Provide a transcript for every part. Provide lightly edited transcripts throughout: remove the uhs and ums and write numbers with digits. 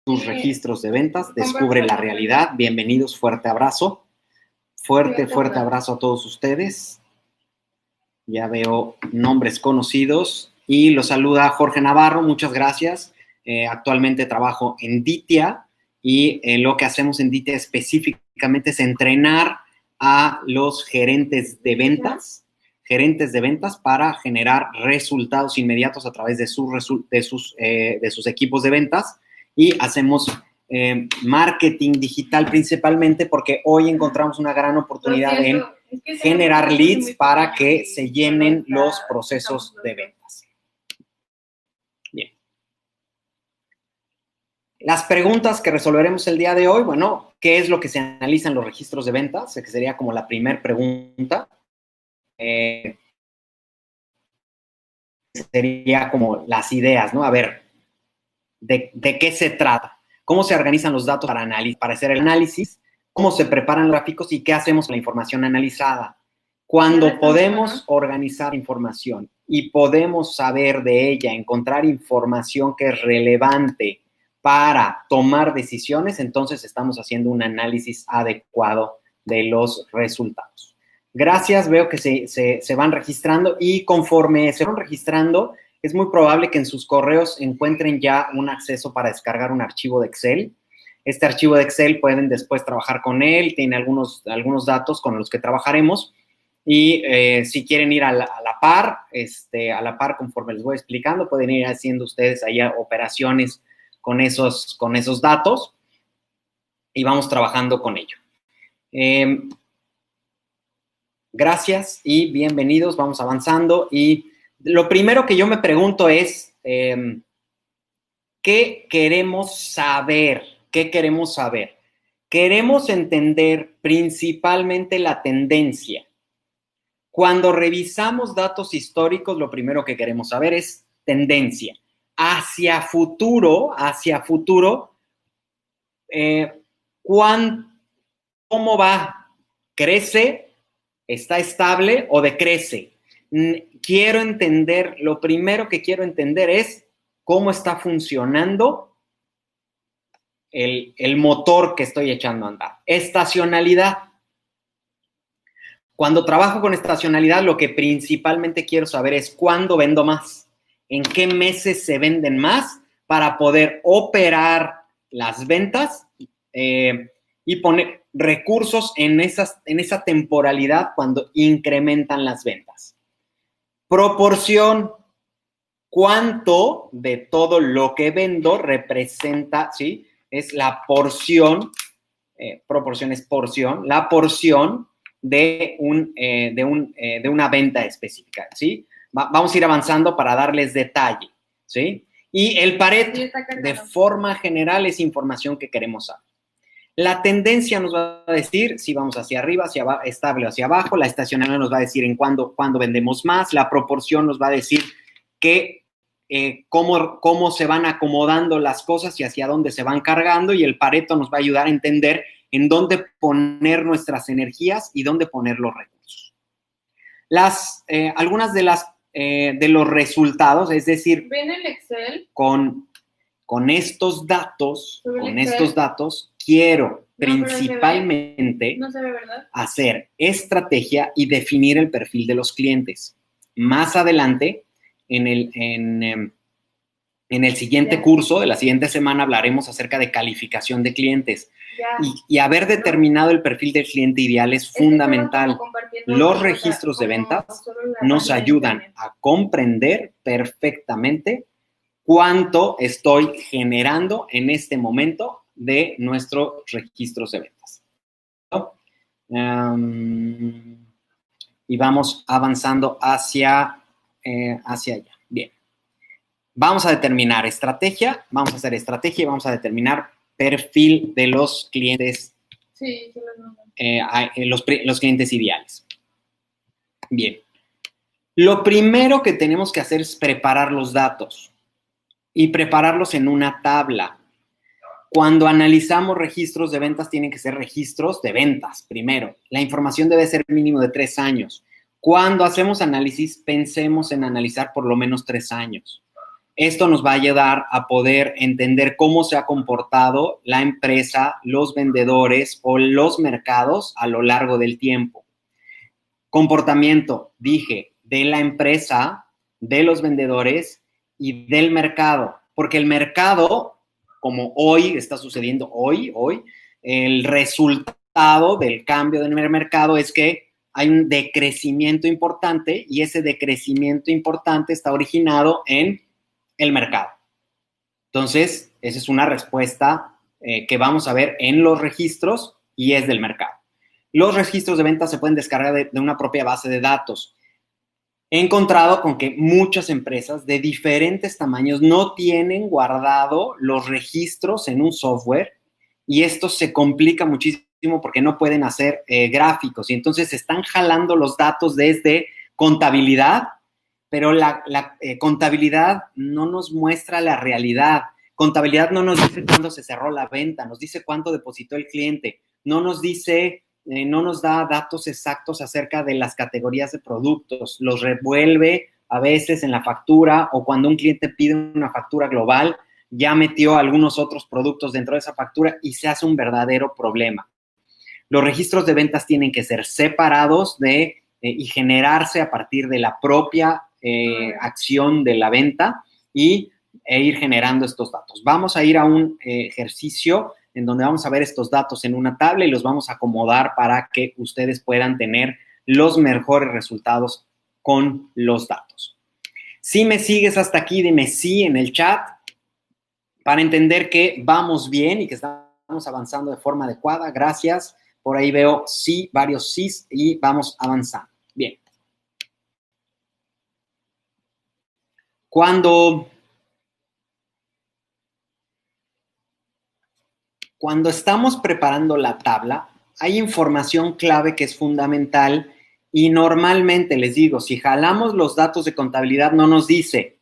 tus registros de ventas, descubre la realidad. Bienvenidos, fuerte abrazo. Fuerte abrazo a todos ustedes. Ya veo nombres conocidos y los saluda Jorge Navarro, muchas gracias. Actualmente trabajo en Ditia y lo que hacemos en Ditia específicamente es entrenar a los gerentes de ventas para generar resultados inmediatos a través de sus equipos de ventas, y hacemos marketing digital principalmente porque hoy encontramos una gran oportunidad en generar leads para que se llenen los procesos de ventas. Bien. Las preguntas que resolveremos el día de hoy, bueno, ¿qué es lo que se analiza en los registros de ventas? Que sería como la primera pregunta. Sería como las ideas, ¿no? A ver, ¿de qué se trata? ¿Cómo se organizan los datos para hacer el análisis? ¿Cómo se preparan los gráficos y qué hacemos con la información analizada? Cuando podemos organizar información y podemos saber de ella, encontrar información que es relevante para tomar decisiones, entonces estamos haciendo un análisis adecuado de los resultados. Gracias, veo que se van registrando y conforme se van registrando, es muy probable que en sus correos encuentren ya un acceso para descargar un archivo de Excel. Este archivo de Excel pueden después trabajar con él, tiene algunos datos con los que trabajaremos. Y si quieren ir a la par conforme les voy explicando, pueden ir haciendo ustedes ahí operaciones con esos datos y vamos trabajando con ello. Gracias y bienvenidos, vamos avanzando. Y lo primero que yo me pregunto es, ¿qué queremos saber? ¿Qué queremos saber? Queremos entender principalmente la tendencia. Cuando revisamos datos históricos, lo primero que queremos saber es tendencia. Hacia futuro, ¿cómo va? ¿Crece? ¿Está estable o decrece? Quiero entender, lo primero que quiero entender es cómo está funcionando el motor que estoy echando a andar. Estacionalidad. Cuando trabajo con estacionalidad, lo que principalmente quiero saber es cuándo vendo más, en qué meses se venden más para poder operar las ventas y poner recursos en esa temporalidad cuando incrementan las ventas. Proporción, ¿cuánto de todo lo que vendo representa, sí? Es la porción, proporción es porción, la porción de una venta específica, ¿sí? Vamos a ir avanzando para darles detalle, ¿sí? Y el Pareto, de forma general, es información que queremos saber. La tendencia nos va a decir si vamos hacia arriba, hacia abajo, estable o hacia abajo. La estacionalidad nos va a decir en cuándo vendemos más. La proporción nos va a decir cómo se van acomodando las cosas y hacia dónde se van cargando. Y el Pareto nos va a ayudar a entender en dónde poner nuestras energías y dónde poner los recursos. Algunas de los resultados, es decir, ¿ven el Excel? Con estos datos, quiero principalmente hacer estrategia y definir el perfil de los clientes. Más adelante, en el siguiente curso de la siguiente semana, hablaremos acerca de calificación de clientes. Y haber determinado el perfil del cliente ideal es fundamental. Los registros de ventas nos ayudan a comprender perfectamente cuánto estoy generando en este momento de nuestros registros de ventas. Y vamos avanzando hacia allá. Bien. Vamos a determinar estrategia, vamos a hacer estrategia y vamos a determinar perfil de los clientes, los clientes ideales. Bien. Lo primero que tenemos que hacer es preparar los datos y prepararlos en una tabla. Cuando analizamos registros de ventas, tienen que ser registros de ventas primero. La información debe ser mínimo de 3 años. Cuando hacemos análisis, pensemos en analizar por lo menos 3 años. Esto nos va a ayudar a poder entender cómo se ha comportado la empresa, los vendedores o los mercados a lo largo del tiempo. Comportamiento, dije, de la empresa, de los vendedores y del mercado. Porque el mercado, como hoy está sucediendo, hoy, el resultado del cambio del mercado es que hay un decrecimiento importante y ese decrecimiento importante está originado en el mercado. Entonces, esa es una respuesta que vamos a ver en los registros y es del mercado. Los registros de ventas se pueden descargar de una propia base de datos. He encontrado con que muchas empresas de diferentes tamaños no tienen guardado los registros en un software y esto se complica muchísimo porque no pueden hacer gráficos y entonces están jalando los datos desde contabilidad, pero la contabilidad no nos muestra la realidad. Contabilidad no nos dice cuándo se cerró la venta, nos dice cuánto depositó el cliente, no nos dice, no nos da datos exactos acerca de las categorías de productos, los revuelve a veces en la factura o cuando un cliente pide una factura global, ya metió algunos otros productos dentro de esa factura y se hace un verdadero problema. Los registros de ventas tienen que ser separados y generarse a partir de la propia acción de la venta e ir generando estos datos. Vamos a ir a un ejercicio en donde vamos a ver estos datos en una tabla y los vamos a acomodar para que ustedes puedan tener los mejores resultados con los datos. Si me sigues hasta aquí, dime sí en el chat para entender que vamos bien y que estamos avanzando de forma adecuada. Gracias. Por ahí veo sí, varios sís y vamos avanzando. Bien. Cuando estamos preparando la tabla, hay información clave que es fundamental y normalmente les digo, si jalamos los datos de contabilidad no nos dice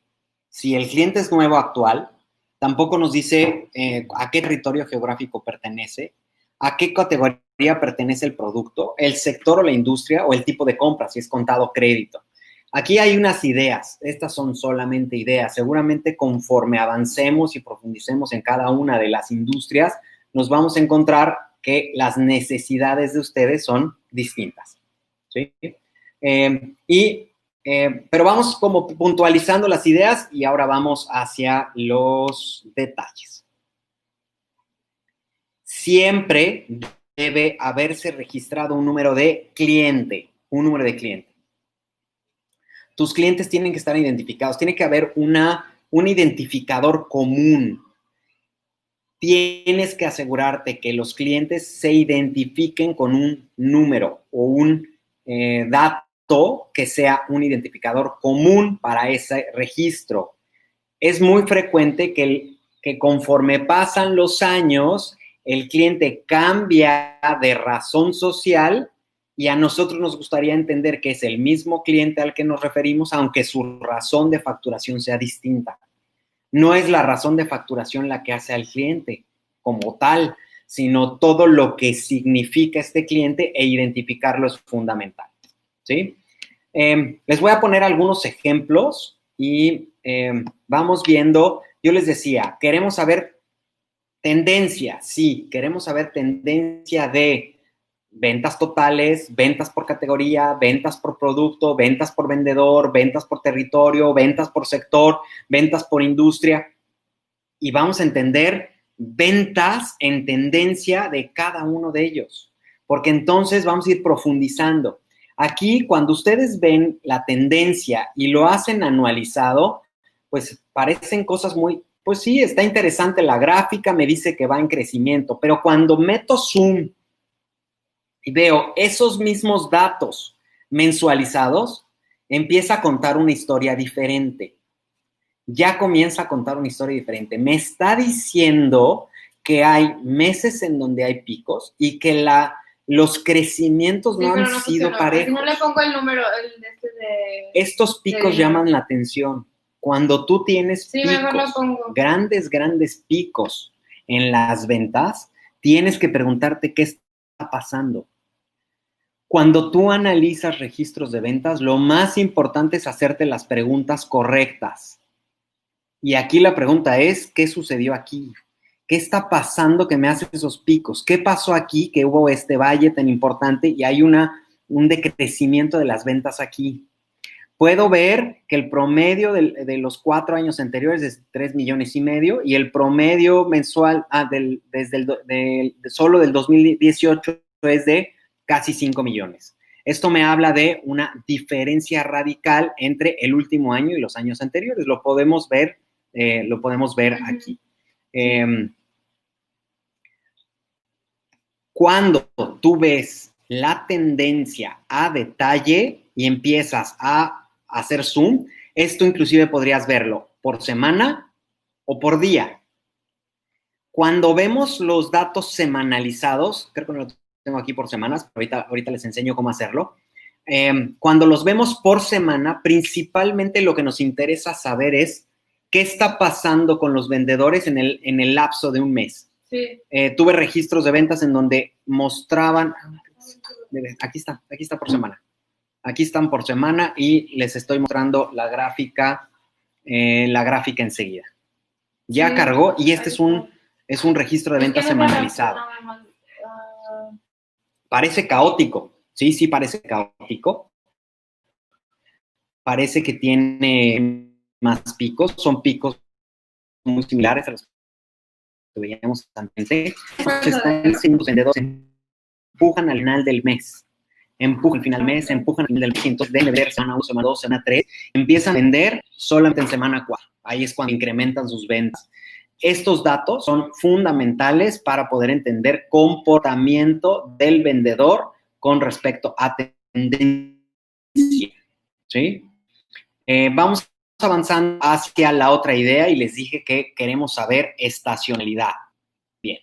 si el cliente es nuevo o actual, tampoco nos dice a qué territorio geográfico pertenece, a qué categoría pertenece el producto, el sector o la industria o el tipo de compra, si es contado o crédito. Aquí hay unas ideas, estas son solamente ideas. Seguramente conforme avancemos y profundicemos en cada una de las industrias, nos vamos a encontrar que las necesidades de ustedes son distintas. ¿Sí? Pero vamos como puntualizando las ideas y ahora vamos hacia los detalles. Siempre debe haberse registrado un número de cliente, Tus clientes tienen que estar identificados, tiene que haber un identificador común. Tienes que asegurarte que los clientes se identifiquen con un número o un dato que sea un identificador común para ese registro. Es muy frecuente que conforme pasan los años, el cliente cambia de razón social y a nosotros nos gustaría entender que es el mismo cliente al que nos referimos, aunque su razón de facturación sea distinta. No es la razón de facturación la que hace al cliente como tal, sino todo lo que significa este cliente e identificarlo es fundamental. ¿Sí? Les voy a poner algunos ejemplos y vamos viendo. Yo les decía, queremos saber tendencia, sí, queremos saber tendencia de ventas totales, ventas por categoría, ventas por producto, ventas por vendedor, ventas por territorio, ventas por sector, ventas por industria. Y vamos a entender ventas en tendencia de cada uno de ellos, porque entonces vamos a ir profundizando. Aquí, cuando ustedes ven la tendencia y lo hacen anualizado, pues parecen cosas muy, pues sí, está interesante la gráfica, me dice que va en crecimiento, pero cuando meto zoom y veo esos mismos datos mensualizados, empieza a contar una historia diferente. Ya comienza a contar una historia diferente. Me está diciendo que hay meses en donde hay picos y que los crecimientos no han sido parejos. Si no le pongo el número estos picos llaman la atención. Cuando tú tienes picos, grandes picos en las ventas, tienes que preguntarte qué está pasando. Cuando tú analizas registros de ventas, lo más importante es hacerte las preguntas correctas. Y aquí la pregunta es, ¿qué sucedió aquí? ¿Qué está pasando que me hace esos picos? ¿Qué pasó aquí que hubo este valle tan importante y hay un decrecimiento de las ventas aquí? Puedo ver que el promedio de los 4 años anteriores es 3,5 millones y el promedio mensual solo del 2018 es de casi 5 millones. Esto me habla de una diferencia radical entre el último año y los años anteriores. Lo podemos ver aquí. Cuando tú ves la tendencia a detalle y empiezas a hacer zoom, esto inclusive podrías verlo por semana o por día. Cuando vemos los datos semanalizados, creo que no lo tengo aquí por semanas, pero ahorita les enseño cómo hacerlo. Cuando los vemos por semana, principalmente lo que nos interesa saber es qué está pasando con los vendedores en el lapso de un mes. Sí. Tuve registros de ventas en donde mostraban, aquí está por semana. Aquí están por semana y les estoy mostrando la gráfica enseguida. Ya cargó y este es un registro de ventas semanalizado. Parece caótico, sí parece caótico. Parece que tiene más picos, son picos muy similares a los que veíamos antes. Están haciendo vendedores, empujan al final del mes. Empujan al final del mes, empujan al final del mes, entonces deben vender semana 1, semana 2, semana 3, empiezan a vender solamente en semana 4. Ahí es cuando incrementan sus ventas. Estos datos son fundamentales para poder entender comportamiento del vendedor con respecto a tendencia. ¿Sí? Vamos avanzando hacia la otra idea y les dije que queremos saber estacionalidad. Bien.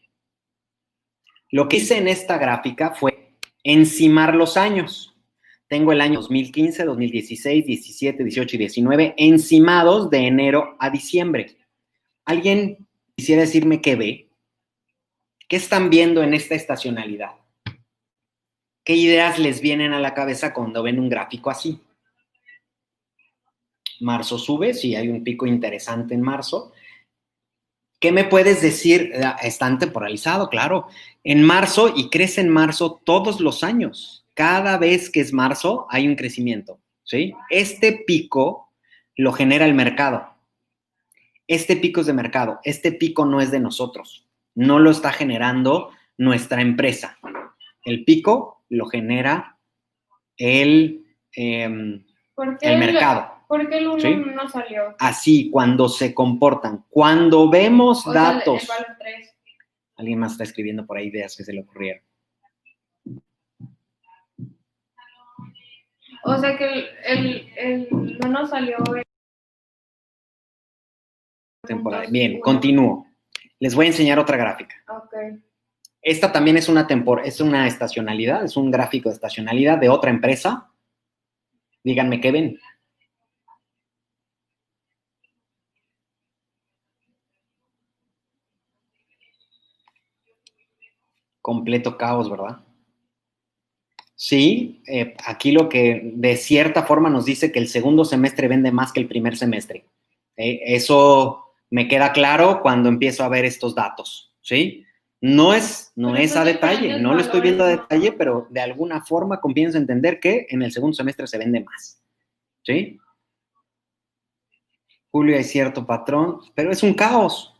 Lo que hice en esta gráfica fue encimar los años. Tengo el año 2015, 2016, 17, 18 y 19 encimados de enero a diciembre. ¿Alguien quisiera decirme qué ve? ¿Qué están viendo en esta estacionalidad? ¿Qué ideas les vienen a la cabeza cuando ven un gráfico así? Marzo sube, sí, hay un pico interesante en marzo. ¿Qué me puedes decir? Están temporalizado, claro. En marzo, y crece en marzo todos los años. Cada vez que es marzo hay un crecimiento, ¿sí? Este pico lo genera el mercado. Este pico es de mercado. Este pico no es de nosotros. No lo está generando nuestra empresa. El pico lo genera el mercado. ¿Por qué el 1 ¿sí? no salió? Así, cuando se comportan. Cuando vemos datos. Sea, el valor 3. Alguien más está escribiendo por ahí ideas que se le ocurrieron. O sea que el no salió. Temporal. Bien, continúo. Les voy a enseñar otra gráfica. Okay. Esta también es una estacionalidad, es un gráfico de estacionalidad de otra empresa. Díganme qué ven. Completo caos, ¿verdad? Sí, aquí lo que de cierta forma nos dice que el segundo semestre vende más que el primer semestre. Eso me queda claro cuando empiezo a ver estos datos, ¿sí? No es a detalle, no lo estoy viendo a detalle, pero de alguna forma comienzo a entender que en el segundo semestre se vende más, ¿sí? Julio, hay cierto patrón, pero es un caos.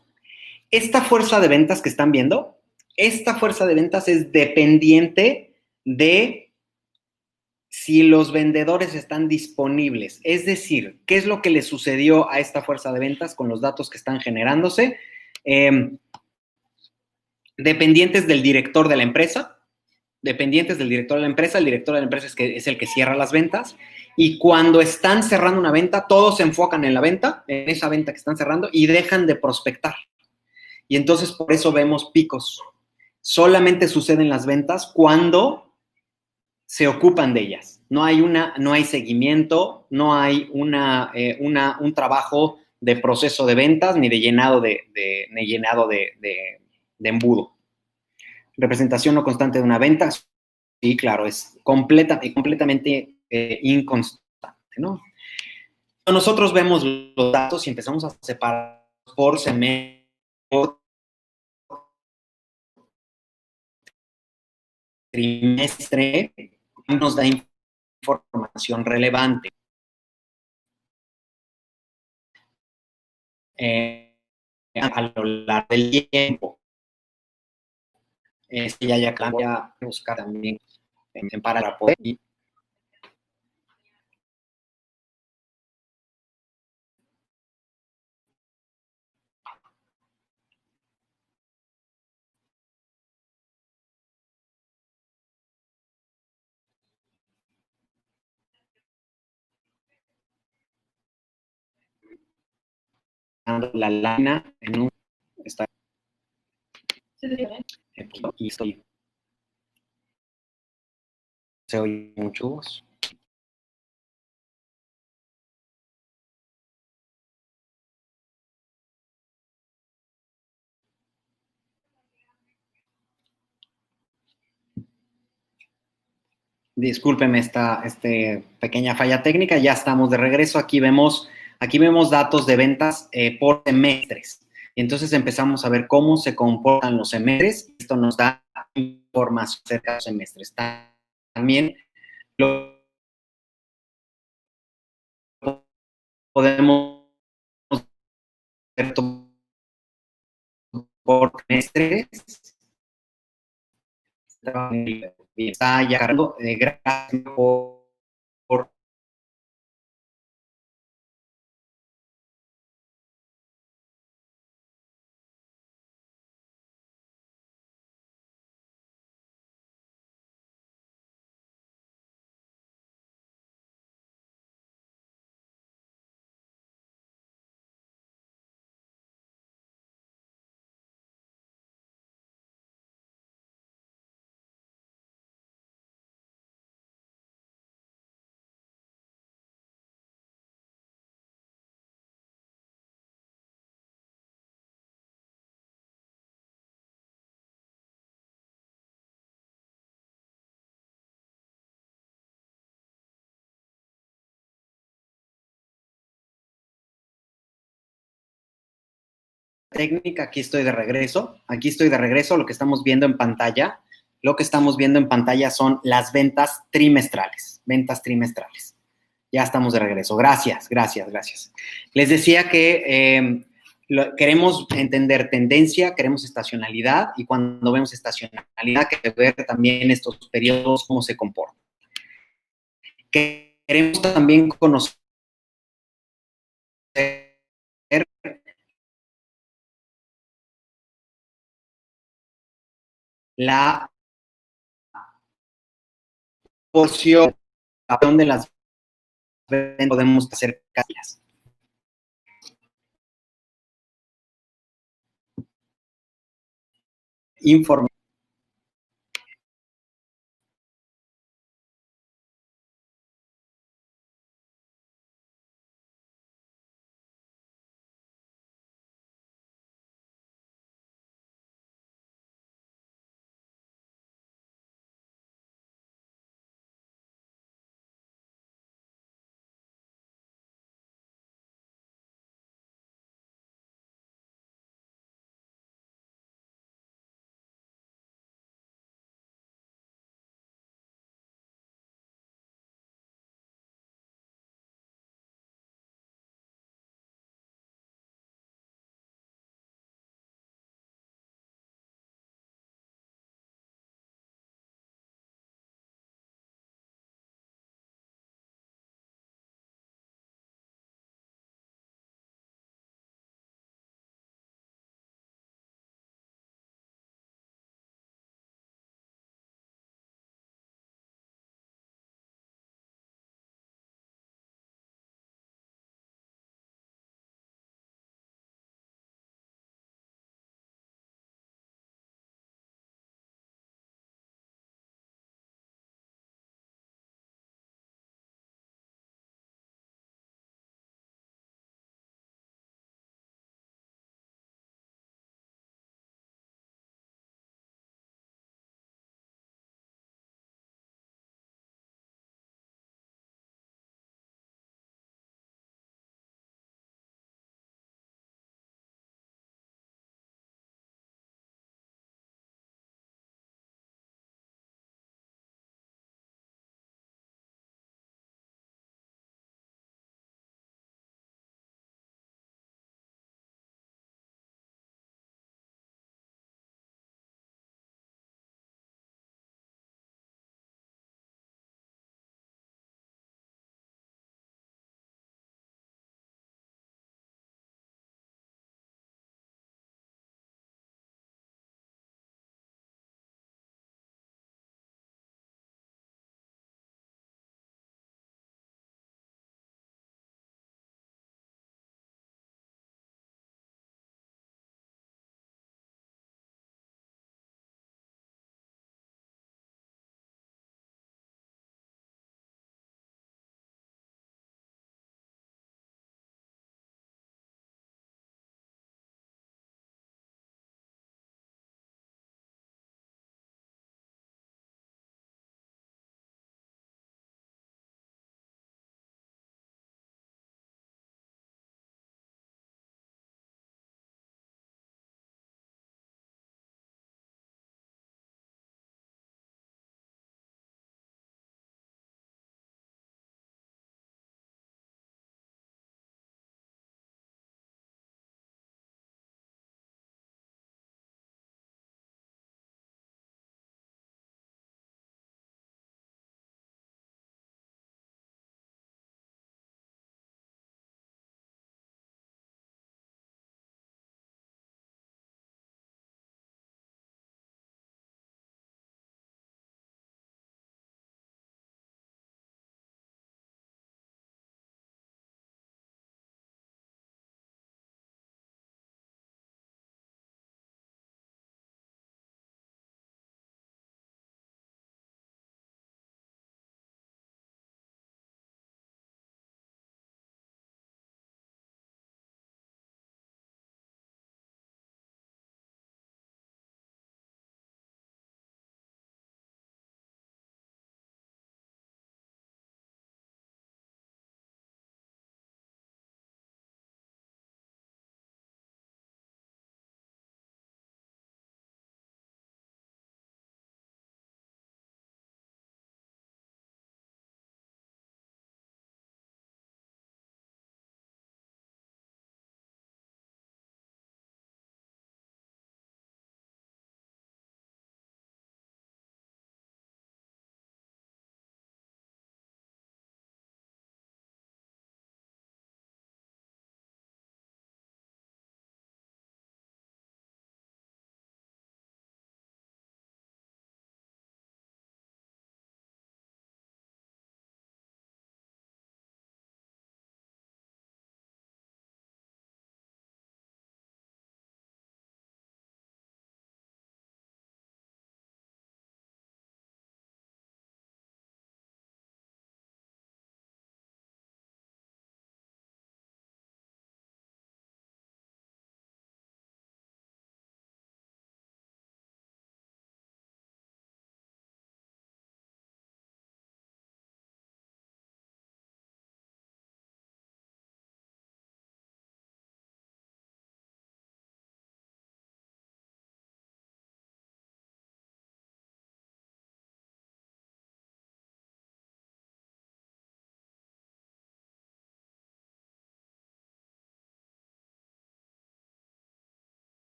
Esta fuerza de ventas que están viendo, esta fuerza de ventas es dependiente de si los vendedores están disponibles. Es decir, ¿qué es lo que le sucedió a esta fuerza de ventas con los datos que están generándose? Dependientes del director de la empresa, el director de la empresa es el que cierra las ventas, y cuando están cerrando una venta, todos se enfocan en la venta, en esa venta que están cerrando, y dejan de prospectar. Y entonces por eso vemos picos. Solamente suceden las ventas cuando se ocupan de ellas. No hay seguimiento, no hay un trabajo de proceso de ventas ni de llenado de embudo. Representación no constante de una venta, sí, claro, es completamente inconstante, ¿no? nosotros vemos los datos y empezamos a separar por semestre, por trimestre, nos da información relevante. A lo largo del tiempo. Ya voy a buscar también para poder. La lana en un está aquí y estoy se oye mucho voz. Discúlpeme esta pequeña falla técnica, ya estamos de regreso. Aquí vemos datos de ventas por semestres. Y entonces empezamos a ver cómo se comportan los semestres. Esto nos da información acerca de los semestres. También lo podemos ver por semestres. Está ya cargando. Gracias por técnica, aquí estoy de regreso. Lo que estamos viendo en pantalla, son las ventas trimestrales. Ya estamos de regreso. Gracias. Les decía que queremos entender tendencia, queremos estacionalidad, y cuando vemos estacionalidad, queremos ver también estos periodos, cómo se comportan. Queremos también conocer la porción de las ventas podemos hacer casas. Información.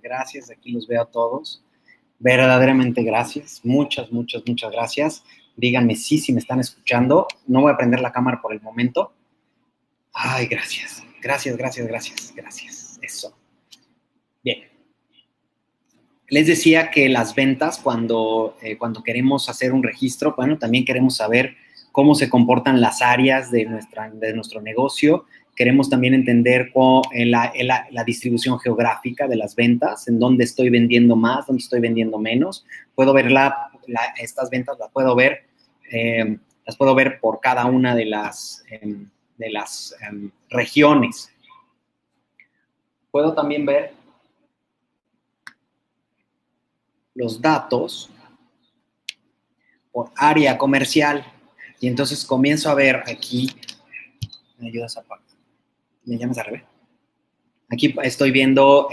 gracias. Aquí los veo a todos. Verdaderamente gracias. Muchas gracias. Díganme si me están escuchando. No voy a prender la cámara por el momento. Ay, gracias. Gracias. Eso. Bien. Les decía que las ventas, cuando queremos hacer un registro, bueno, también queremos saber cómo se comportan las áreas de nuestro negocio. Queremos también entender la distribución geográfica de las ventas, en dónde estoy vendiendo más, dónde estoy vendiendo menos. Puedo ver estas ventas, las puedo ver por cada una de las regiones. Puedo también ver los datos por área comercial. Y entonces comienzo a ver aquí, ¿me ayudas a parte? ¿Me llamas al revés? Aquí estoy viendo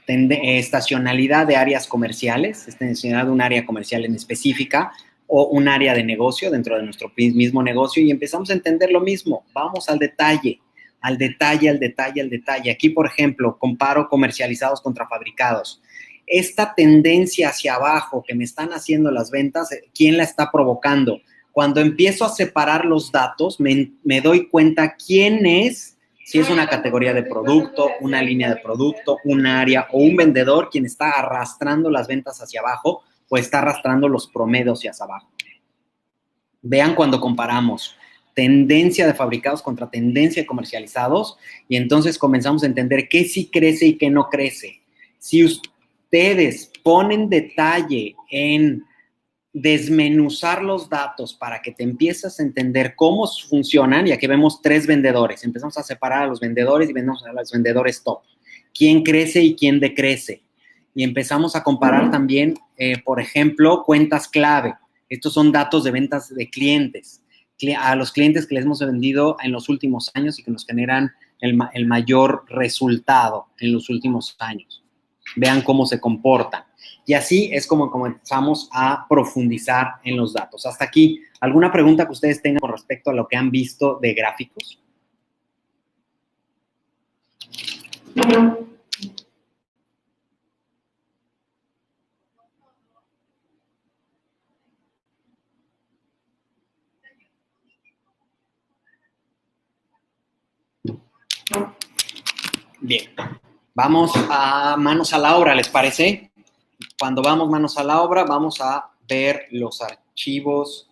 estacionalidad de áreas comerciales, estacionalidad de un área comercial en específica o un área de negocio dentro de nuestro mismo negocio y empezamos a entender lo mismo. Vamos al detalle. Aquí, por ejemplo, comparo comercializados contra fabricados. Esta tendencia hacia abajo que me están haciendo las ventas, ¿quién la está provocando? Cuando empiezo a separar los datos, me doy cuenta quién es, si es una categoría de producto, una línea de producto, un área o un vendedor quien está arrastrando las ventas hacia abajo o está arrastrando los promedios hacia abajo. Vean cuando comparamos tendencia de fabricados contra tendencia de comercializados y entonces comenzamos a entender qué sí crece y qué no crece. Si ustedes ponen detalle en desmenuzar los datos para que te empieces a entender cómo funcionan, y aquí vemos 3 vendedores. Empezamos a separar a los vendedores y vemos a los vendedores top. ¿Quién crece y quién decrece? Y empezamos a comparar también, por ejemplo, cuentas clave. Estos son datos de ventas de clientes. A los clientes que les hemos vendido en los últimos años y que nos generan el mayor resultado en los últimos años. Vean cómo se comportan. Y así es como comenzamos a profundizar en los datos. Hasta aquí, ¿alguna pregunta que ustedes tengan con respecto a lo que han visto de gráficos? Bien, vamos a manos a la obra, ¿les parece? Cuando vamos manos a la obra, vamos a ver los archivos,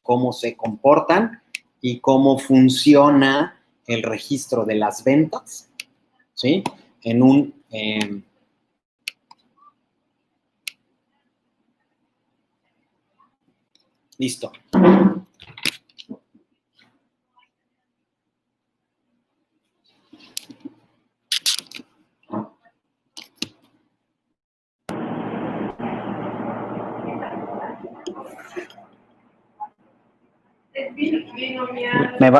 cómo se comportan y cómo funciona el registro de las ventas, ¿sí? En un... listo.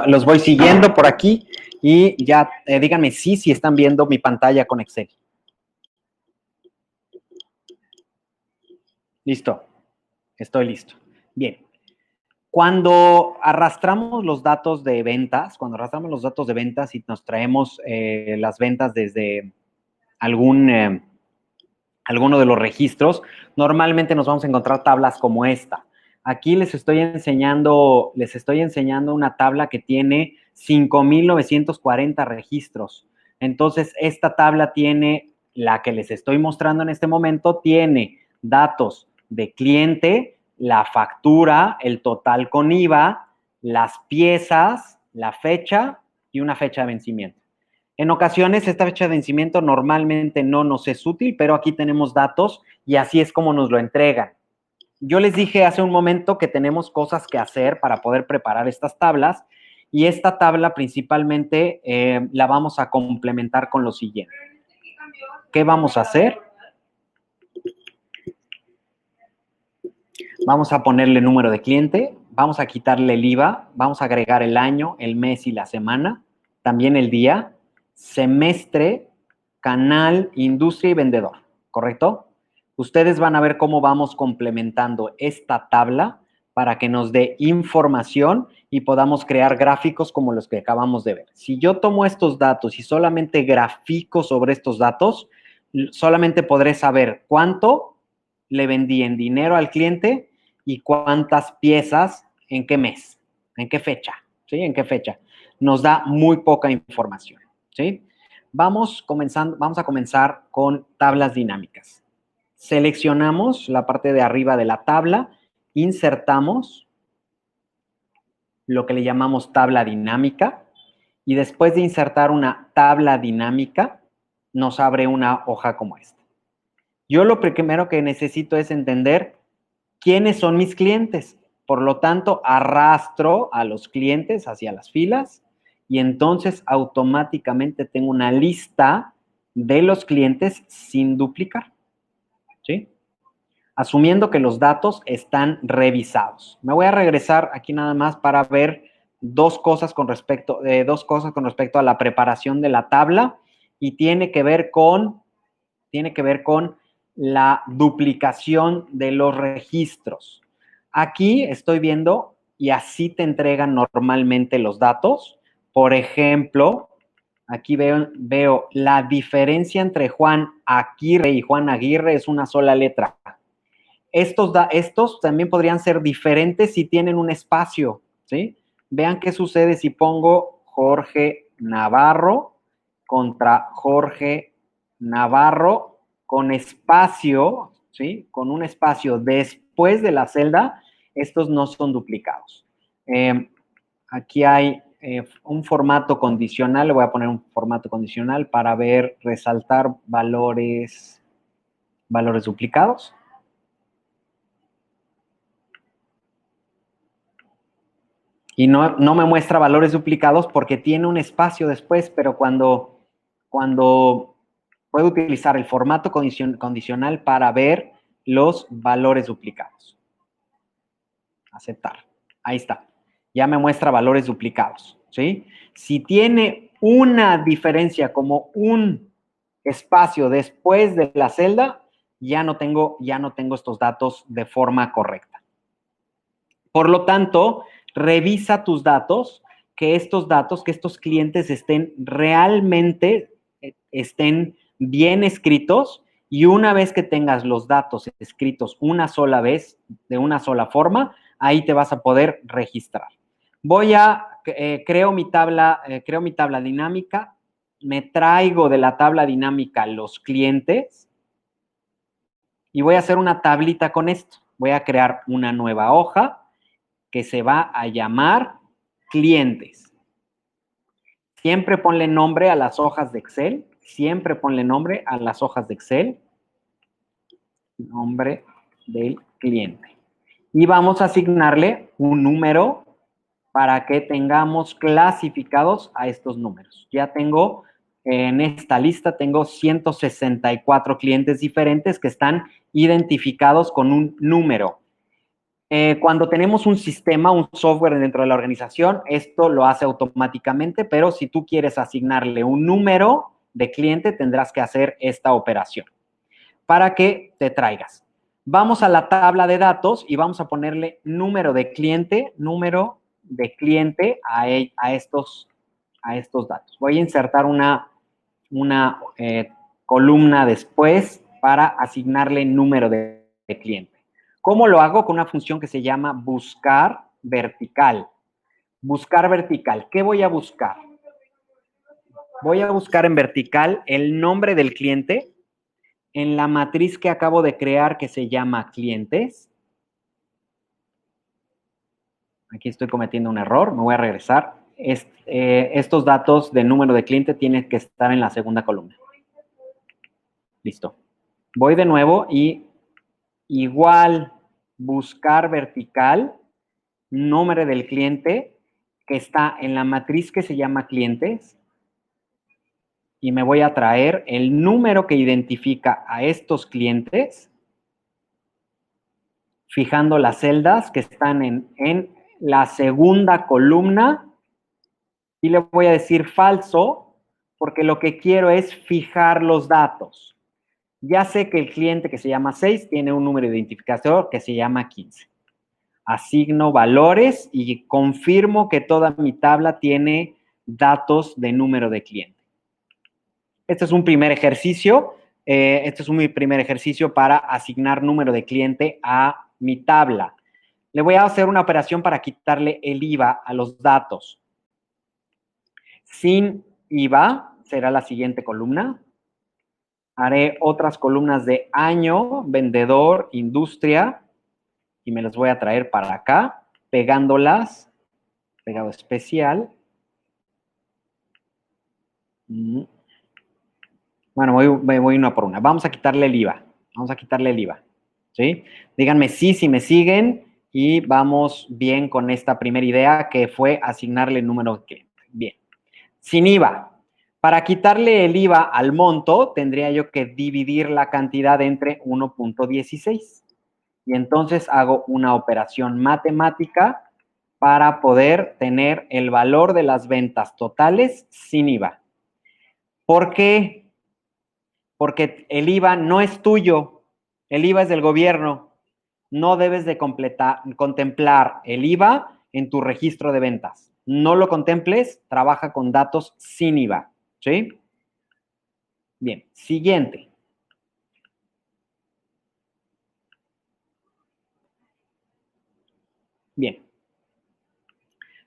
Los voy siguiendo por aquí y ya díganme si están viendo mi pantalla con Excel. Listo. Estoy listo. Bien. Cuando arrastramos los datos de ventas, y nos traemos las ventas desde alguno de los registros, normalmente nos vamos a encontrar tablas como esta. Aquí les estoy enseñando una tabla que tiene 5,940 registros. Entonces, esta tabla tiene, la que les estoy mostrando en este momento, tiene datos de cliente, la factura, el total con IVA, las piezas, la fecha y una fecha de vencimiento. En ocasiones, esta fecha de vencimiento normalmente no nos es útil, pero aquí tenemos datos y así es como nos lo entregan. Yo les dije hace un momento que tenemos cosas que hacer para poder preparar estas tablas y esta tabla principalmente la vamos a complementar con lo siguiente. ¿Qué vamos a hacer? Vamos a ponerle número de cliente, vamos a quitarle el IVA, vamos a agregar el año, el mes y la semana, también el día, semestre, canal, industria y vendedor, ¿correcto? Ustedes van a ver cómo vamos complementando esta tabla para que nos dé información y podamos crear gráficos como los que acabamos de ver. Si yo tomo estos datos y solamente grafico sobre estos datos, solamente podré saber cuánto le vendí en dinero al cliente y cuántas piezas, en qué mes, en qué fecha, ¿sí? En qué fecha. Nos da muy poca información, ¿sí? Vamos a comenzar con tablas dinámicas. Seleccionamos la parte de arriba de la tabla, insertamos lo que le llamamos tabla dinámica y después de insertar una tabla dinámica, nos abre una hoja como esta. Yo lo primero que necesito es entender quiénes son mis clientes. Por lo tanto, arrastro a los clientes hacia las filas y entonces automáticamente tengo una lista de los clientes sin duplicar, ¿sí? Asumiendo que los datos están revisados. Me voy a regresar aquí nada más para ver dos cosas con respecto a la preparación de la tabla y tiene que ver con la duplicación de los registros. Aquí estoy viendo y así te entregan normalmente los datos. Por ejemplo, aquí veo la diferencia entre Juan Aguirre y Juan Aguirre es una sola letra. Estos también podrían ser diferentes si tienen un espacio, ¿sí? Vean qué sucede si pongo Jorge Navarro contra Jorge Navarro con espacio, ¿sí? Con un espacio después de la celda, estos no son duplicados. Aquí hay un formato condicional, le voy a poner un formato condicional para ver, resaltar valores duplicados. Y no me muestra valores duplicados porque tiene un espacio después, pero cuando puedo utilizar el formato condicional para ver los valores duplicados. Aceptar. Ahí está. Ya me muestra valores duplicados, ¿sí? Si tiene una diferencia como un espacio después de la celda, ya no tengo estos datos de forma correcta. Por lo tanto, revisa tus datos, que estos clientes estén realmente, estén bien escritos, y una vez que tengas los datos escritos una sola vez, de una sola forma, ahí te vas a poder registrar. Creo mi tabla dinámica, me traigo de la tabla dinámica los clientes y voy a hacer una tablita con esto. Voy a crear una nueva hoja que se va a llamar clientes. Siempre ponle nombre a las hojas de Excel. Siempre ponle nombre a las hojas de Excel. Nombre del cliente. Y vamos a asignarle un número para que tengamos clasificados a estos números. Ya tengo, en esta lista, tengo 164 clientes diferentes que están identificados con un número. Cuando tenemos un sistema, un software dentro de la organización, esto lo hace automáticamente, pero si tú quieres asignarle un número de cliente, tendrás que hacer esta operación para que te traigas. Vamos a la tabla de datos y vamos a ponerle número de cliente a estos datos. Voy a insertar una columna después para asignarle número de cliente. ¿Cómo lo hago? Con una función que se llama buscar vertical. Buscar vertical. ¿Qué voy a buscar? Voy a buscar en vertical el nombre del cliente en la matriz que acabo de crear que se llama clientes. Aquí estoy cometiendo un error, me voy a regresar. Estos datos de número de cliente tienen que estar en la segunda columna. Listo. Voy de nuevo y igual buscar vertical, nombre del cliente que está en la matriz que se llama clientes y me voy a traer el número que identifica a estos clientes, fijando las celdas que están en la segunda columna y le voy a decir falso porque lo que quiero es fijar los datos. Ya sé que el cliente que se llama 6 tiene un número de identificación que se llama 15. Asigno valores y confirmo que toda mi tabla tiene datos de número de cliente. Este es un primer ejercicio. este es mi primer ejercicio para asignar número de cliente a mi tabla. Le voy a hacer una operación para quitarle el IVA a los datos. Sin IVA será la siguiente columna. Haré otras columnas de año, vendedor, industria, y me las voy a traer para acá, pegándolas, pegado especial. Bueno, voy una por una. Vamos a quitarle el IVA. Vamos a quitarle el IVA. ¿Sí? Díganme sí, si me siguen, y vamos bien con esta primera idea que fue asignarle el número de cliente. Bien. Sin IVA. Para quitarle el IVA al monto, tendría yo que dividir la cantidad entre 1.16. Y entonces hago una operación matemática para poder tener el valor de las ventas totales sin IVA. ¿Por qué? Porque el IVA no es tuyo, el IVA es del gobierno. No debes de contemplar el IVA en tu registro de ventas. No lo contemples, trabaja con datos sin IVA. ¿Sí? Bien, siguiente. Bien.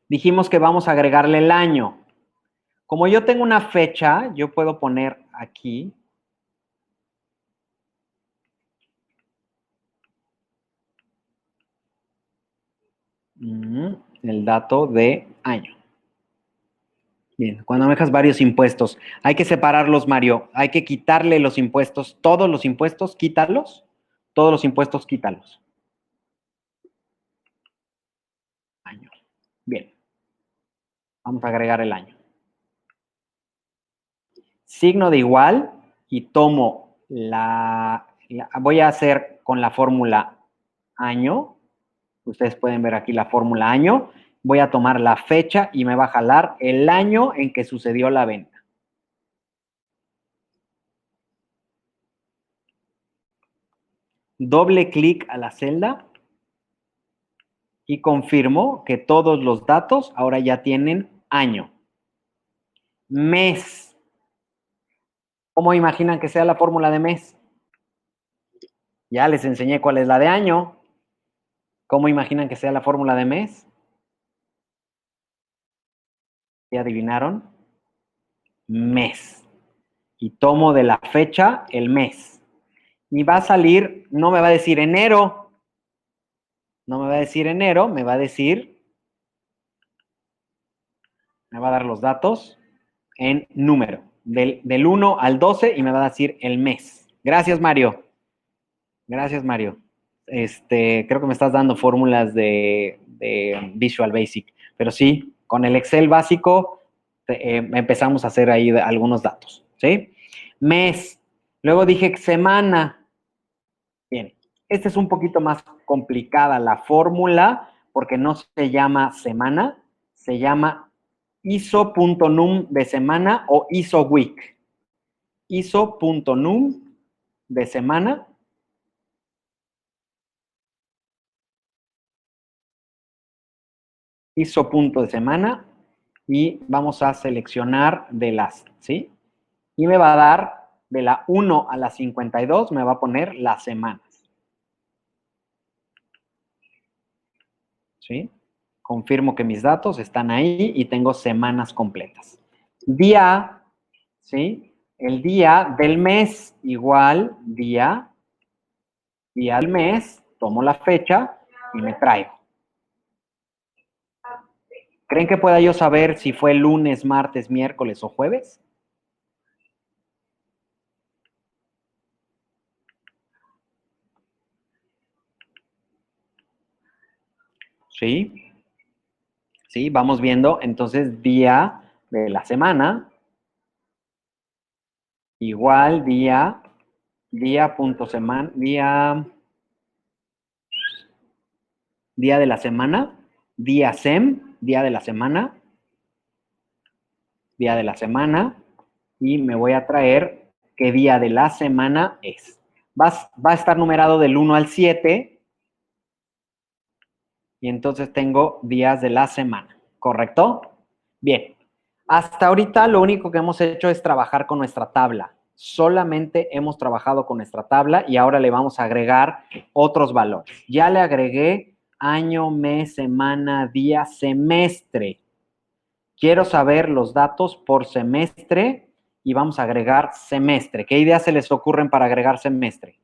Dijimos que vamos a agregarle el año. Como yo tengo una fecha, yo puedo poner aquí el dato de año. Bien, cuando manejas varios impuestos, hay que separarlos, Mario. Hay que quitarle los impuestos, todos los impuestos, quítalos. Todos los impuestos, quítalos. Año. Bien. Vamos a agregar el año. Signo de igual y tomo voy a hacer con la fórmula año. Ustedes pueden ver aquí la fórmula año. Voy a tomar la fecha y me va a jalar el año en que sucedió la venta. Doble clic a la celda y confirmo que todos los datos ahora ya tienen año. Mes. ¿Cómo imaginan que sea la fórmula de mes? Ya les enseñé cuál es la de año. ¿Cómo imaginan que sea la fórmula de mes? ¿Ya adivinaron? Mes. Y tomo de la fecha el mes. Y va a salir, no me va a decir enero. No me va a decir enero, me va a decir, me va a dar los datos en número. Del 1 al 12 y me va a decir el mes. Gracias, Mario. Gracias, Mario. Creo que me estás dando fórmulas de Visual Basic, pero sí, con el Excel básico empezamos a hacer ahí algunos datos, ¿sí? Mes. Luego dije semana. Bien, esta es un poquito más complicada la fórmula porque no se llama semana, se llama ISO.num de semana o ISO week. ISO.num de semana. ISO punto de semana y vamos a seleccionar de las, ¿sí? Y me va a dar de la 1 a la 52, me va a poner las semanas. ¿Sí? Confirmo que mis datos están ahí y tengo semanas completas. Día, ¿sí? El día del mes igual, día del mes, tomo la fecha y me traigo. ¿Creen que pueda yo saber si fue lunes, martes, miércoles o jueves? ¿Sí? ¿Sí? Vamos viendo, entonces, día de la semana, igual punto semana, día de la semana, día SEM, día de la semana, y me voy a traer qué día de la semana es. Va a estar numerado del 1 al 7, y entonces tengo días de la semana, ¿correcto? Bien, hasta ahorita lo único que hemos hecho es trabajar con nuestra tabla. solamente hemos trabajado con nuestra tabla y ahora le vamos a agregar otros valores. Ya le agregué año, mes, semana, día, semestre. Quiero saber los datos por semestre y vamos a agregar semestre. ¿Qué ideas se les ocurren para agregar semestre?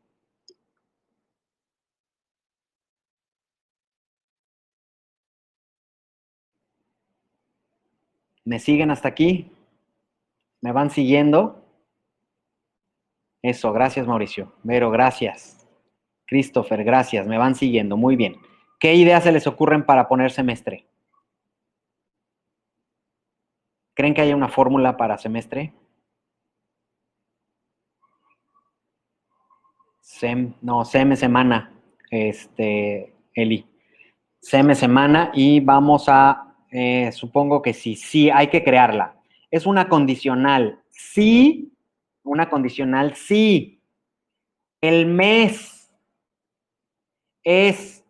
¿Me siguen hasta aquí? ¿Me van siguiendo? Eso, gracias Mauricio. Vero, gracias. Christopher, gracias. Me van siguiendo. Muy bien. ¿Qué ideas se les ocurren para poner semestre? ¿Creen que haya una fórmula para semestre? Sem semana, Eli. Sem semana y vamos a, supongo que sí, hay que crearla. Es una condicional. Sí, una condicional sí. El mes es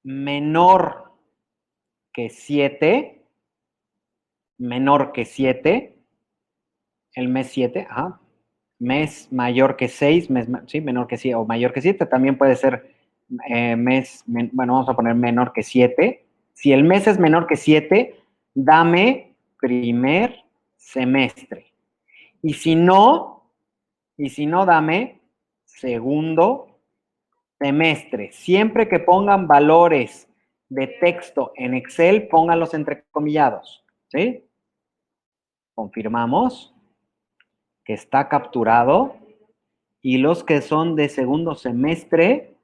menor que 7, el mes 7, ajá. Mes mayor que 6, sí, menor que 7 o mayor que 7, también puede ser bueno, vamos a poner menor que 7. Si el mes es menor que 7, dame primer semestre. Y si no, dame segundo semestre. Siempre que pongan valores de texto en Excel, pónganlos entrecomillados, ¿sí? Confirmamos que está capturado. Y los que son de segundo semestre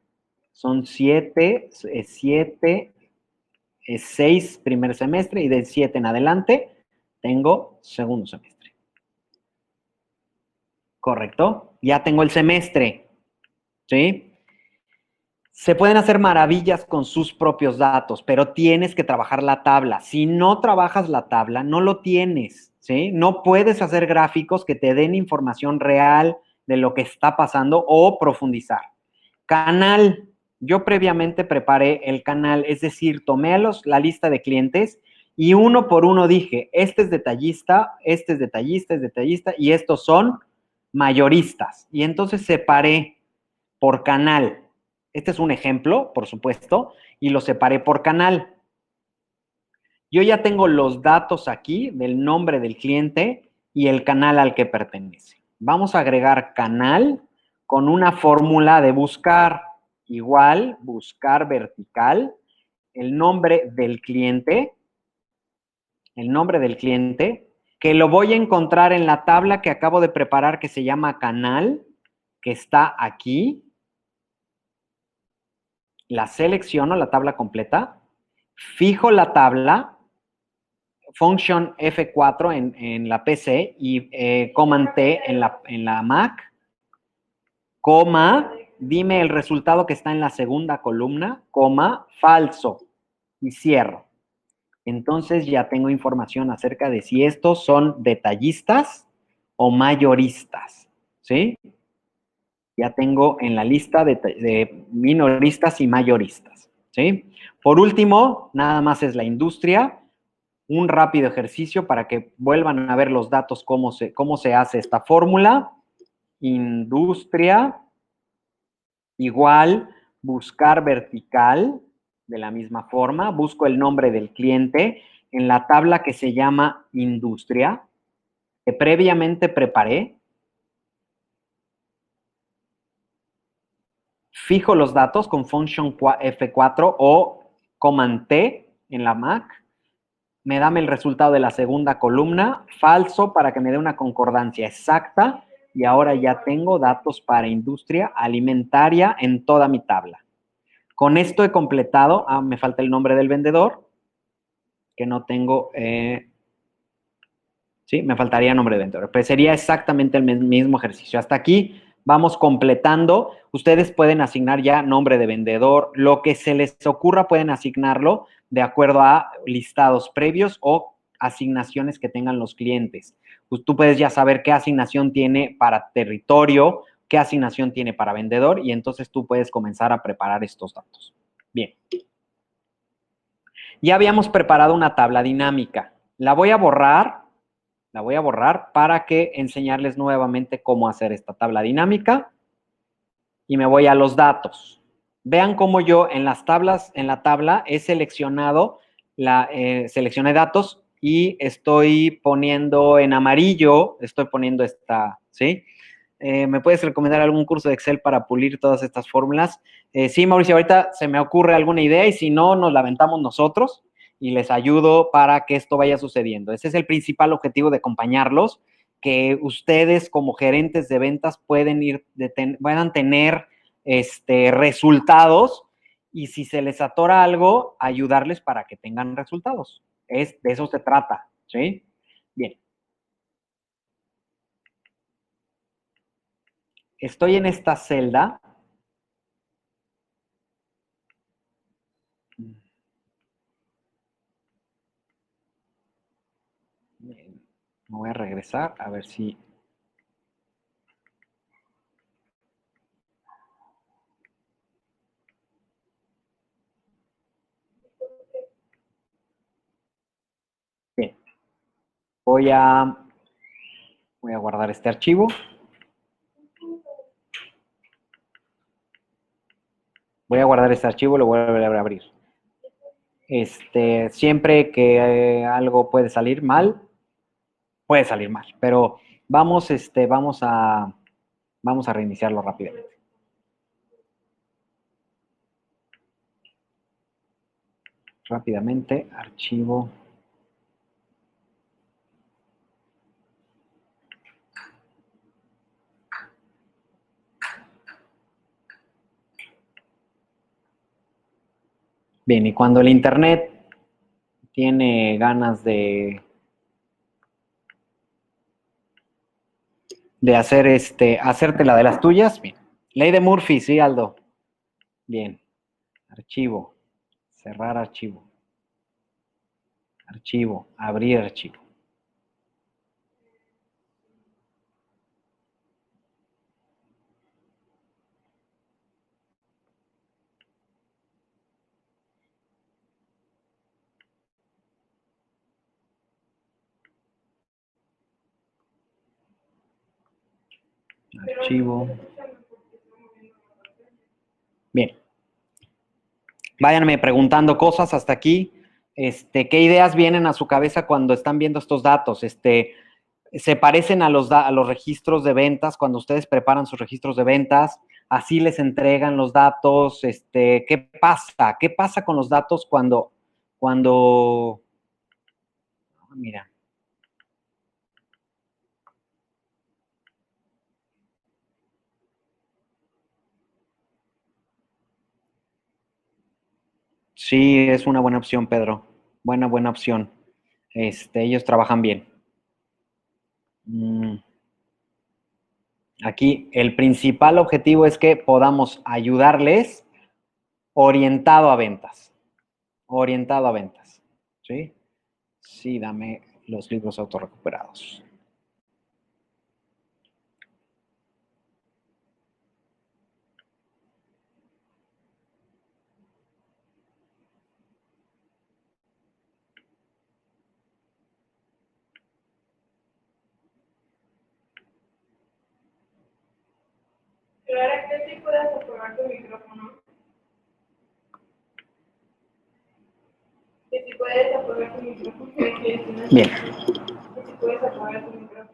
son 7, 6 primer semestre y de 7 en adelante tengo segundo semestre. ¿Correcto? Ya tengo el semestre, ¿sí? Se pueden hacer maravillas con sus propios datos, pero tienes que trabajar la tabla. Si no trabajas la tabla, no lo tienes, ¿sí? No puedes hacer gráficos que te den información real de lo que está pasando o profundizar. Canal. Yo previamente preparé el canal, es decir, tomé la lista de clientes y uno por uno dije, este es detallista, este es detallista, es detallista y estos son mayoristas. Y entonces separé por canal. Este es un ejemplo, por supuesto, y lo separé por canal. Yo ya tengo los datos aquí del nombre del cliente y el canal al que pertenece. Vamos a agregar canal con una fórmula de buscar igual, buscar vertical, el nombre del cliente, que lo voy a encontrar en la tabla que acabo de preparar que se llama canal, que está aquí. La selecciono, la tabla completa, fijo la tabla, function F4 en la PC y Command T en la Mac, coma, dime el resultado que está en la segunda columna, coma, falso, y cierro. Entonces ya tengo información acerca de si estos son detallistas o mayoristas, ¿sí? Ya tengo en la lista de minoristas y mayoristas, ¿sí? Por último, nada más es la industria, un rápido ejercicio para que vuelvan a ver los datos, cómo se hace esta fórmula. Industria igual buscar vertical, de la misma forma, busco el nombre del cliente en la tabla que se llama industria, que previamente preparé. Fijo los datos con function F4 o Command T en la Mac. Me da el resultado de la segunda columna, falso para que me dé una concordancia exacta. Y ahora ya tengo datos para industria alimentaria en toda mi tabla. Con esto he completado, me falta el nombre del vendedor, que no tengo, sí, me faltaría nombre de vendedor, pero sería exactamente el mismo ejercicio. Hasta aquí vamos completando. Ustedes pueden asignar ya nombre de vendedor, lo que se les ocurra pueden asignarlo de acuerdo a listados previos o asignaciones que tengan los clientes. Pues tú puedes ya saber qué asignación tiene para territorio, qué asignación tiene para vendedor y entonces tú puedes comenzar a preparar estos datos. Bien. Ya habíamos preparado una tabla dinámica. La voy a borrar La voy a borrar para que enseñarles nuevamente cómo hacer esta tabla dinámica. Y me voy a los datos. Vean cómo yo en las tablas, en la tabla he seleccionado, seleccioné datos y estoy poniendo en amarillo, estoy poniendo esta, ¿sí? ¿Me puedes recomendar algún curso de Excel para pulir todas estas fórmulas? Sí, Mauricio, ahorita se me ocurre alguna idea y si no, nos la aventamos nosotros y les ayudo para que esto vaya sucediendo. Ese es el principal objetivo de acompañarlos, que ustedes como gerentes de ventas puedan tener resultados y si se les atora algo, ayudarles para que tengan resultados. De eso se trata, ¿sí? Bien. Estoy en esta celda. Bien. Me voy a regresar a ver si... Bien. Voy a guardar este archivo. Voy a guardar este archivo, lo voy a volver a abrir. Siempre que algo puede salir mal, pero vamos a reiniciarlo rápidamente. Rápidamente, archivo. Bien, y cuando el internet tiene ganas de hacer hacerte la de las tuyas, bien. Ley de Murphy, sí, Aldo. Bien. Archivo. Cerrar archivo. Archivo. Abrir archivo. Archivo. Bien. Váyanme preguntando cosas hasta aquí. ¿Qué ideas vienen a su cabeza cuando están viendo estos datos? ¿Se parecen a los registros de ventas cuando ustedes preparan sus registros de ventas? Así les entregan los datos. ¿Qué pasa? ¿Qué pasa con los datos cuando mira. Sí, es una buena opción, Pedro. Buena opción. Ellos trabajan bien. Aquí el principal objetivo es que podamos ayudarles orientado a ventas. Orientado a ventas. ¿Sí? Sí, dame los libros autorrecuperados. Clara, que sí puedes apagar tu micrófono. Que si puedes apagar tu micrófono. Bien. Que si puedes apagar tu micrófono.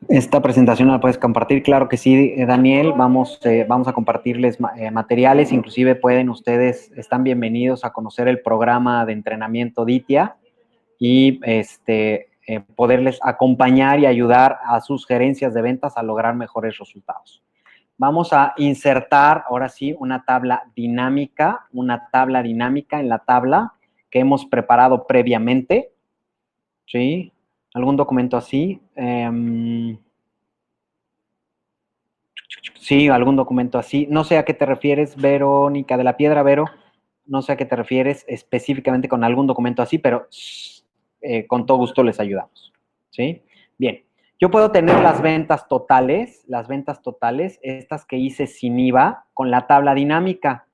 Esta presentación la puedes compartir, claro que sí, Daniel. Vamos a compartirles materiales, inclusive están bienvenidos a conocer el programa de entrenamiento DITIA y poderles acompañar y ayudar a sus gerencias de ventas a lograr mejores resultados. Vamos a insertar ahora sí una tabla dinámica en la tabla que hemos preparado previamente, ¿sí? ¿Algún documento así? Sí, algún documento así. No sé a qué te refieres, Verónica de la Piedra, Vero. No sé a qué te refieres específicamente con algún documento así, pero con todo gusto les ayudamos. ¿Sí? Bien. Yo puedo tener las ventas totales, estas que hice sin IVA, con la tabla dinámica.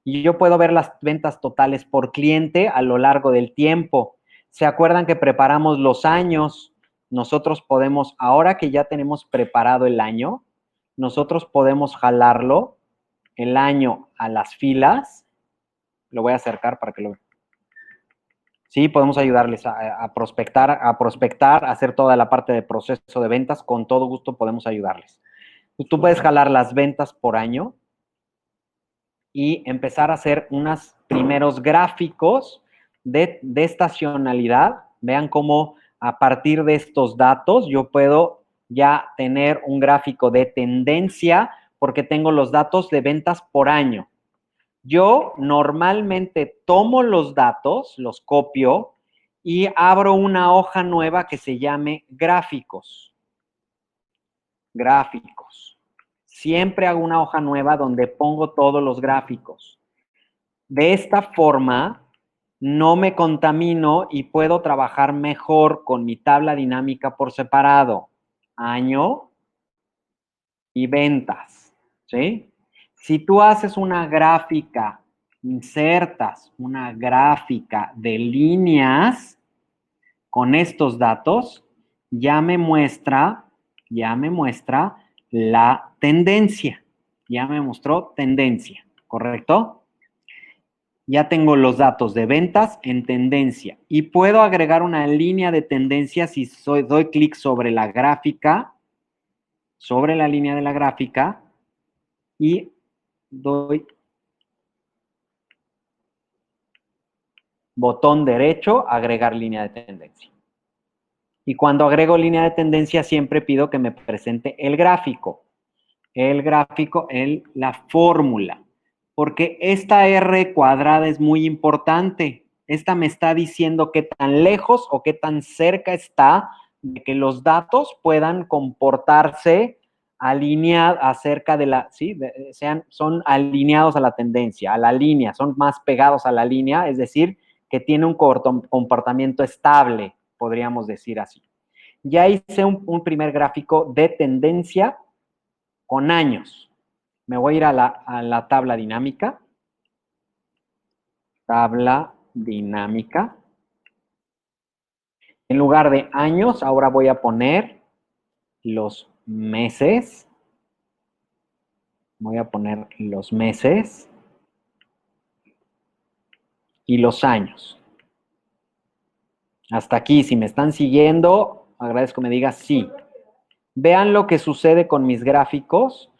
Y yo puedo ver las ventas totales por cliente a lo largo del tiempo. ¿Se acuerdan que preparamos los años? nosotros podemos, ahora que ya tenemos preparado el año, nosotros podemos jalarlo, el año a las filas. Lo voy a acercar para que lo vean. Sí, podemos ayudarles a prospectar, a hacer toda la parte de proceso de ventas. Con todo gusto podemos ayudarles. Tú puedes jalar las ventas por año y empezar a hacer unos primeros gráficos de estacionalidad. Vean cómo a partir de estos datos yo puedo ya tener un gráfico de tendencia porque tengo los datos de ventas por año. Yo normalmente tomo los datos, los copio y abro una hoja nueva que se llame gráficos. Gráficos. Siempre hago una hoja nueva donde pongo todos los gráficos. De esta forma, no me contamino y puedo trabajar mejor con mi tabla dinámica por separado. Año y ventas. ¿Sí? Si tú haces una gráfica, insertas una gráfica de líneas con estos datos, ya me muestra la tendencia. Ya me mostró tendencia, ¿correcto? Ya tengo los datos de ventas en tendencia y puedo agregar una línea de tendencia si doy clic sobre la gráfica, sobre la línea de la gráfica y doy botón derecho, agregar línea de tendencia. Y cuando agrego línea de tendencia siempre pido que me presente el gráfico la fórmula, porque esta R cuadrada es muy importante. Esta me está diciendo qué tan lejos o qué tan cerca está de que los datos puedan comportarse alineados acerca de la, ¿sí? Son alineados a la tendencia, a la línea, son más pegados a la línea, es decir, que tiene un comportamiento estable, podríamos decir así. Ya hice un primer gráfico de tendencia con años. Me voy a ir a la tabla dinámica. Tabla dinámica. En lugar de años, ahora voy a poner los meses. Voy a poner los meses y los años. Hasta aquí, si me están siguiendo, agradezco que me digas sí. Vean lo que sucede con mis gráficos,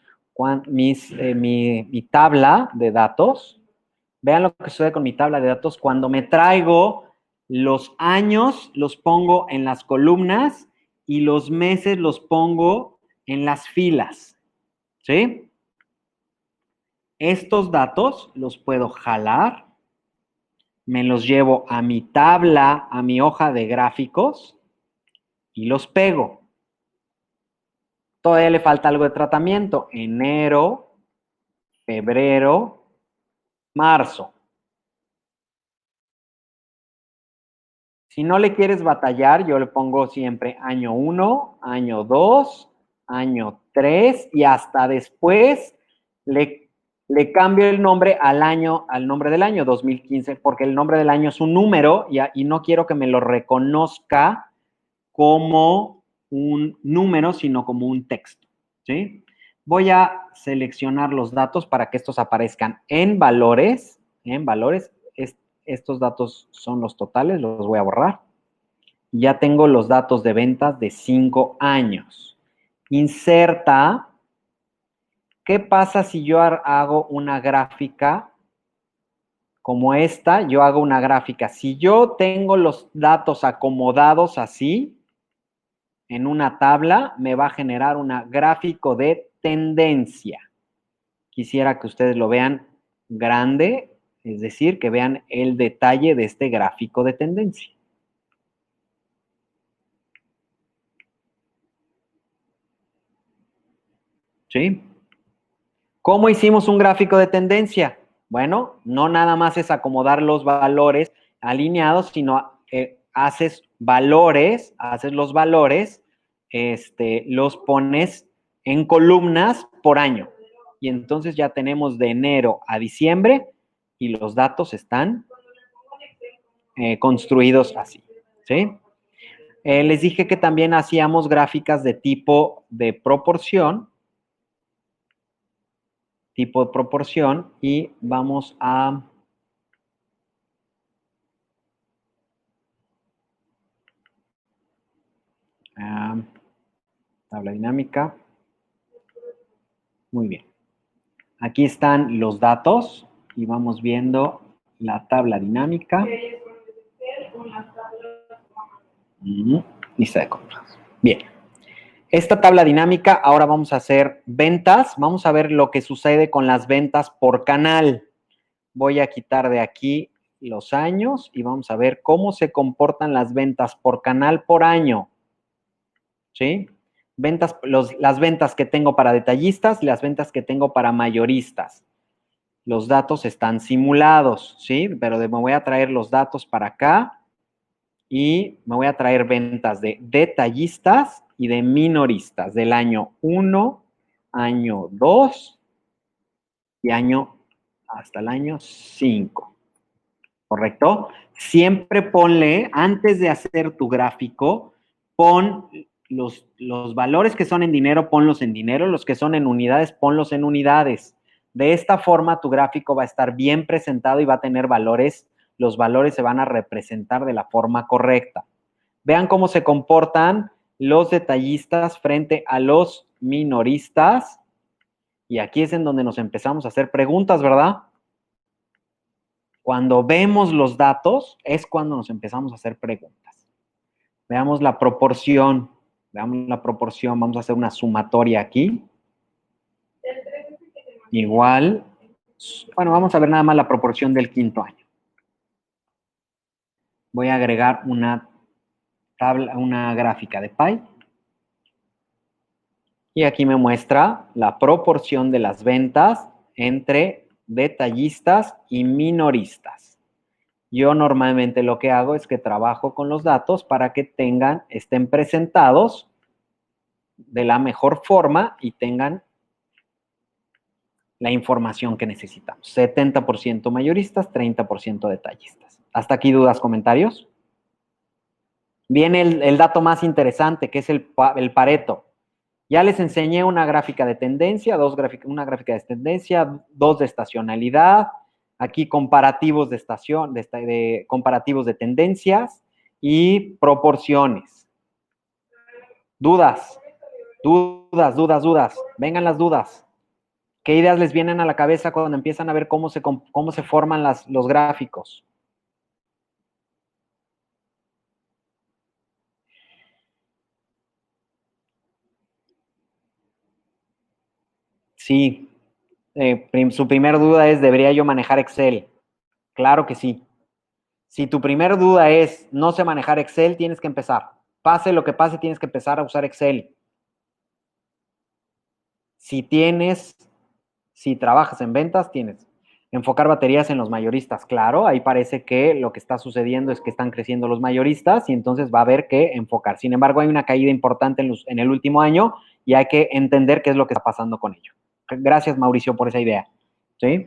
mi tabla de datos. Vean lo que sucede con mi tabla de datos cuando me traigo los años, los pongo en las columnas y los meses los pongo en las filas. ¿Sí? Estos datos los puedo jalar, me los llevo a mi tabla, a mi hoja de gráficos y los pego. Todavía le falta algo de tratamiento. Enero, febrero, marzo. Si no le quieres batallar, yo le pongo siempre año 1, año 2, año 3 y hasta después le cambio el nombre al nombre del año 2015, porque el nombre del año es un número y no quiero que me lo reconozca como un número, sino como un texto. ¿Sí? Voy a seleccionar los datos para que estos aparezcan en valores. Estos datos son los totales, los voy a borrar. Ya tengo los datos de ventas de 5 años. Inserta. ¿Qué pasa si yo hago una gráfica como esta? Yo hago una gráfica. Si yo tengo los datos acomodados así, en una tabla, me va a generar un gráfico de tendencia. Quisiera que ustedes lo vean grande, es decir, que vean el detalle de este gráfico de tendencia. ¿Sí? ¿Cómo hicimos un gráfico de tendencia? Bueno, no nada más es acomodar los valores alineados, sino haces los valores, los pones en columnas por año. Y entonces ya tenemos de enero a diciembre y los datos están construidos así, ¿sí? Les dije que también hacíamos gráficas de tipo de proporción. Y vamos a... tabla dinámica. Muy bien. Aquí están los datos y vamos viendo la tabla dinámica. Lista de compras. Bien. Esta tabla dinámica, ahora vamos a hacer ventas. Vamos a ver lo que sucede con las ventas por canal. Voy a quitar de aquí los años y vamos a ver cómo se comportan las ventas por canal por año. ¿Sí? Las ventas que tengo para detallistas y las ventas que tengo para mayoristas. Los datos están simulados, ¿sí? Pero me voy a traer los datos para acá y me voy a traer ventas de detallistas y de minoristas del año 1, año 2 y hasta el año 5. ¿Correcto? Siempre ponle, antes de hacer tu gráfico, pon los valores que son en dinero, ponlos en dinero, los que son en unidades, ponlos en unidades. De esta forma, tu gráfico va a estar bien presentado y va a tener valores, los valores se van a representar de la forma correcta. Vean cómo se comportan los detallistas frente a los minoristas. Y aquí es en donde nos empezamos a hacer preguntas, ¿verdad? Cuando vemos los datos es cuando nos empezamos a hacer preguntas. Veamos la proporción. Vamos a hacer una sumatoria aquí. Igual, bueno, vamos a ver nada más la proporción del quinto año. Voy a agregar una gráfica de pie. Y aquí me muestra la proporción de las ventas entre detallistas y minoristas. Yo normalmente lo que hago es que trabajo con los datos para que estén presentados de la mejor forma y tengan la información que necesitamos. 70% mayoristas, 30% detallistas. ¿Hasta aquí dudas, comentarios? Viene el dato más interesante, que es el Pareto. Ya les enseñé una gráfica de tendencia, una gráfica de tendencia, 2 de estacionalidad, aquí comparativos comparativos de tendencias y proporciones. Dudas. Vengan las dudas. ¿Qué ideas les vienen a la cabeza cuando empiezan a ver cómo se forman los gráficos? Sí. Su primera duda es, ¿debería yo manejar Excel? Claro que sí. Si tu primera duda es, no sé manejar Excel, tienes que empezar. Pase lo que pase, tienes que empezar a usar Excel. Si trabajas en ventas, tienes enfocar baterías en los mayoristas. Claro, ahí parece que lo que está sucediendo es que están creciendo los mayoristas y entonces va a haber que enfocar. Sin embargo, hay una caída importante en el último año y hay que entender qué es lo que está pasando con ello. Gracias, Mauricio, por esa idea. ¿Sí?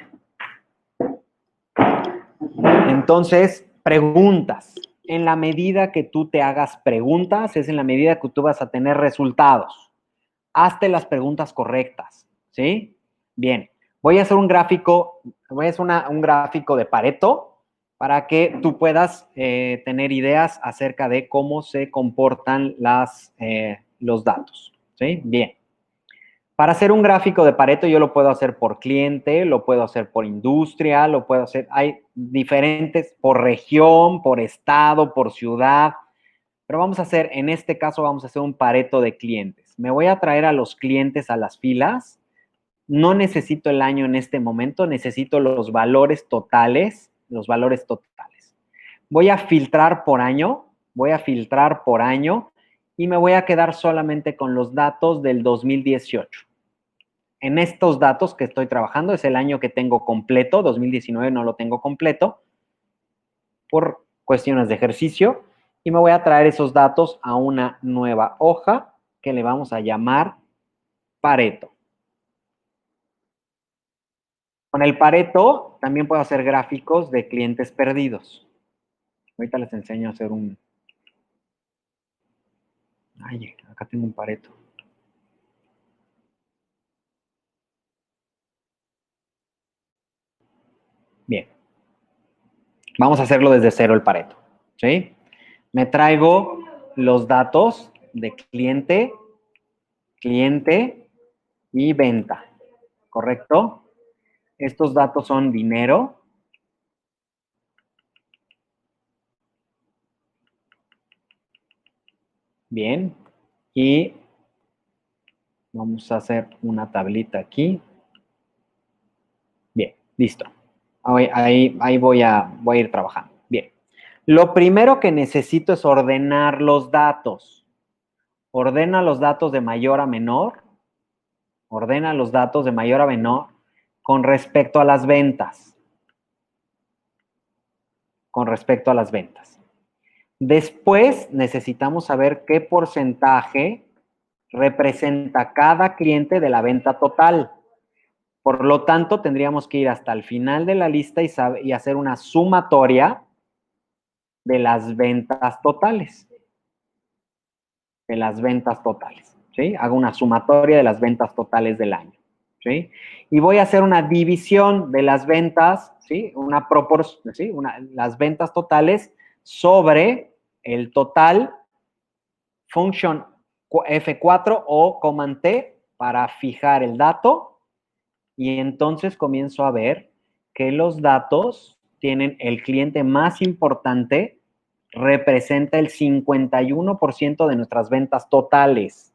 Entonces, preguntas. En la medida que tú te hagas preguntas, es en la medida que tú vas a tener resultados. Hazte las preguntas correctas, ¿sí? Bien, voy a hacer un gráfico, un gráfico de Pareto para que tú puedas tener ideas acerca de cómo se comportan los datos, ¿sí? Bien. Para hacer un gráfico de Pareto yo lo puedo hacer por cliente, lo puedo hacer por industria, hay diferentes por región, por estado, por ciudad, pero en este caso vamos a hacer un Pareto de clientes. Me voy a traer a los clientes a las filas, no necesito el año en este momento, necesito los valores totales, Voy a filtrar por año y me voy a quedar solamente con los datos del 2018. En estos datos que estoy trabajando es el año que tengo completo, 2019 no lo tengo completo por cuestiones de ejercicio y me voy a traer esos datos a una nueva hoja que le vamos a llamar Pareto. Con el Pareto también puedo hacer gráficos de clientes perdidos. Ahorita les enseño a hacer un... Ay, acá tengo un Pareto. Bien. Vamos a hacerlo desde cero el Pareto. ¿Sí? Me traigo los datos de cliente, cliente y venta. ¿Correcto? Estos datos son dinero. Bien. Y vamos a hacer una tablita aquí. Bien, listo. Ahí voy a ir trabajando. Bien. Lo primero que necesito es ordenar los datos. Ordena los datos de mayor a menor. Ordena los datos de mayor a menor con respecto a las ventas. Con respecto a las ventas. Después necesitamos saber qué porcentaje representa cada cliente de la venta total. Por lo tanto, tendríamos que ir hasta el final de la lista y hacer una sumatoria de las ventas totales. De las ventas totales. ¿Sí? Hago una sumatoria de las ventas totales del año. ¿Sí? Y voy a hacer una división de las ventas, ¿sí? Una proporción, ¿sí? Las ventas totales sobre el total function F4 o command T para fijar el dato y entonces comienzo a ver que los datos tienen el cliente más importante, representa el 51% de nuestras ventas totales.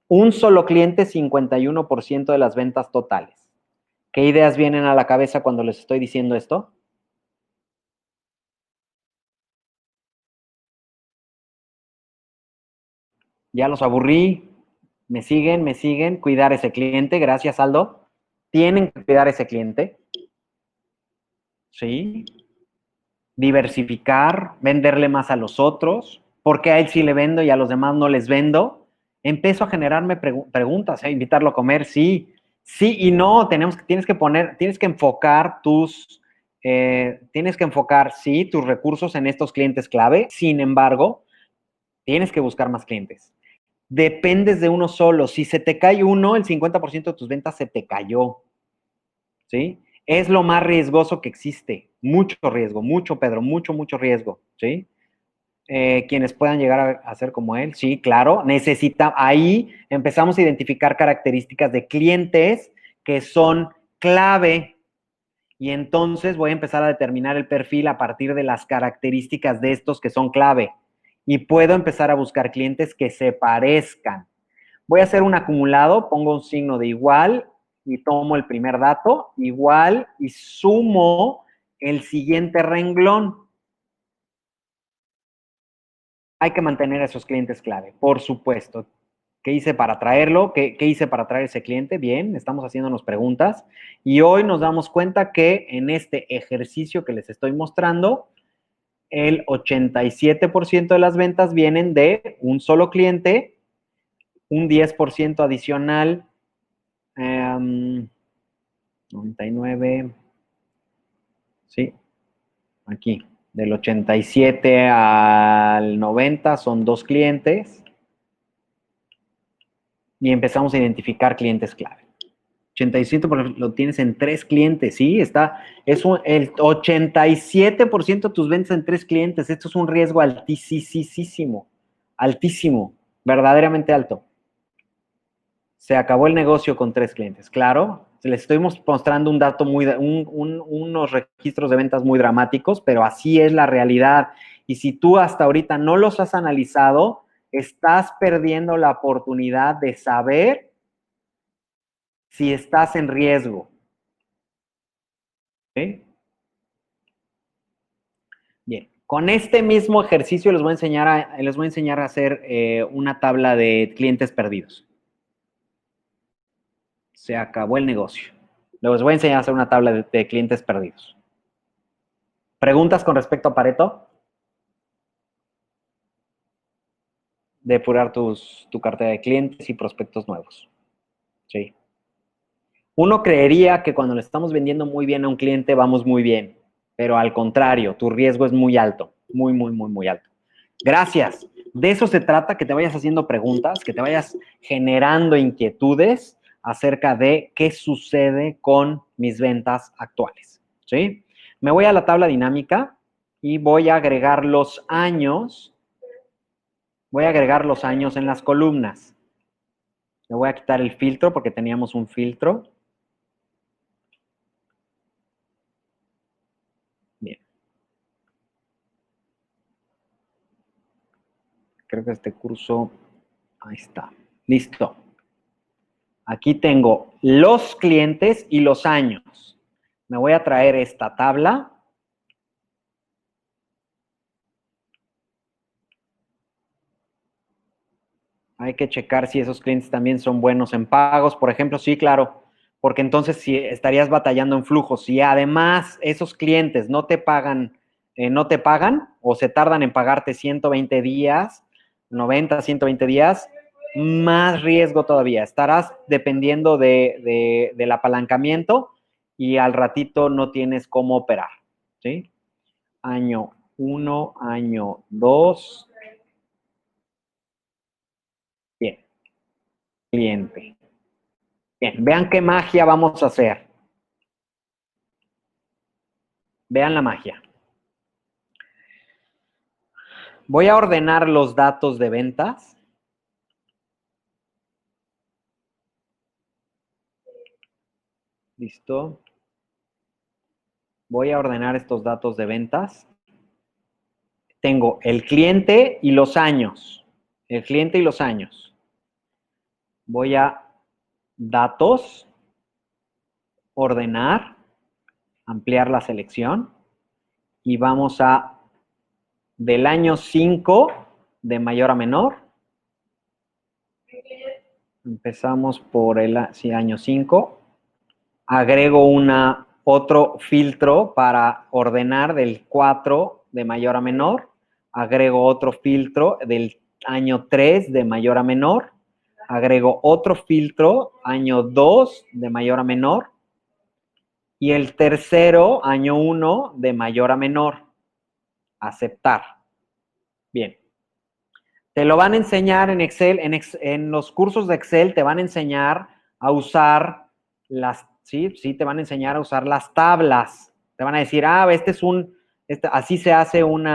Un solo cliente, 51% de las ventas totales. ¿Qué ideas vienen a la cabeza cuando les estoy diciendo esto? Ya los aburrí. ¿Me siguen? ¿Me siguen? Cuidar ese cliente. Gracias, Aldo. Tienen que cuidar ese cliente. ¿Sí? Diversificar, venderle más a los otros, porque a él sí le vendo y a los demás no les vendo. Empiezo a generarme preguntas, invitarlo a comer, sí, sí y no, tienes que enfocar sí, tus recursos en estos clientes clave, sin embargo, tienes que buscar más clientes. Dependes de uno solo, si se te cae uno, el 50% de tus ventas se te cayó, ¿sí? Es lo más riesgoso que existe. Mucho riesgo, mucho, Pedro, mucho, mucho riesgo, ¿sí? Quienes puedan llegar a ser como él, sí, claro. Ahí empezamos a identificar características de clientes que son clave y entonces voy a empezar a determinar el perfil a partir de las características de estos que son clave y puedo empezar a buscar clientes que se parezcan. Voy a hacer un acumulado, pongo un signo de igual y tomo el primer dato, igual, y sumo el siguiente renglón. Hay que mantener a esos clientes clave, por supuesto. ¿Qué hice para traerlo? ¿Qué hice para traer ese cliente? Bien, estamos haciéndonos preguntas. Y hoy nos damos cuenta que en este ejercicio que les estoy mostrando, el 87% de las ventas vienen de un solo cliente, un 10% adicional, 99, sí, aquí, del 87 al 90 son dos clientes y empezamos a identificar clientes clave. 87 lo tienes en tres clientes, ¿sí? El 87% de tus ventas en tres clientes. Esto es un riesgo altísimo, altísimo, verdaderamente alto. Se acabó el negocio con tres clientes, claro. Les estoy mostrando un dato unos registros de ventas muy dramáticos, pero así es la realidad. Y si tú hasta ahorita no los has analizado, estás perdiendo la oportunidad de saber si estás en riesgo. ¿Sí? Bien, con este mismo ejercicio les voy a enseñar a hacer una tabla de clientes perdidos. Se acabó el negocio. Les voy a enseñar a hacer una tabla de clientes perdidos. ¿Preguntas con respecto a Pareto? Depurar tu cartera de clientes y prospectos nuevos. Sí. Uno creería que cuando le estamos vendiendo muy bien a un cliente vamos muy bien, pero al contrario, tu riesgo es muy alto, muy alto. Gracias. De eso se trata, que te vayas haciendo preguntas, que te vayas generando inquietudes acerca de qué sucede con mis ventas actuales, ¿sí? Me voy a la tabla dinámica y voy a agregar los años. Voy a agregar los años en las columnas. Le voy a quitar el filtro porque teníamos un filtro. Bien. Creo que este curso, ahí está. Listo. Aquí tengo los clientes y los años. Me voy a traer esta tabla. Hay que checar si esos clientes también son buenos en pagos, por ejemplo. Sí, claro, porque entonces si estarías batallando en flujos. Si además esos clientes no te pagan o se tardan en pagarte 120 días, 90, 120 días, más riesgo todavía. Estarás dependiendo del apalancamiento y al ratito no tienes cómo operar, ¿sí? Año 1, año 2. Bien, cliente. Bien, vean qué magia vamos a hacer. Vean la magia. Voy a ordenar los datos de ventas. Listo. Voy a ordenar estos datos de ventas. Tengo el cliente y los años. El cliente y los años. Voy a datos, ordenar, ampliar la selección y vamos a del año 5 de mayor a menor. Empezamos por el año 5. Agrego otro filtro para ordenar del 4 de mayor a menor. Agrego otro filtro del año 3 de mayor a menor. Agrego otro filtro año 2 de mayor a menor. Y el tercero, año 1 de mayor a menor. Aceptar. Bien. Te lo van a enseñar en Excel, en los cursos de Excel te van a enseñar a usar sí, te van a enseñar a usar las tablas. Te van a decir, así se hace un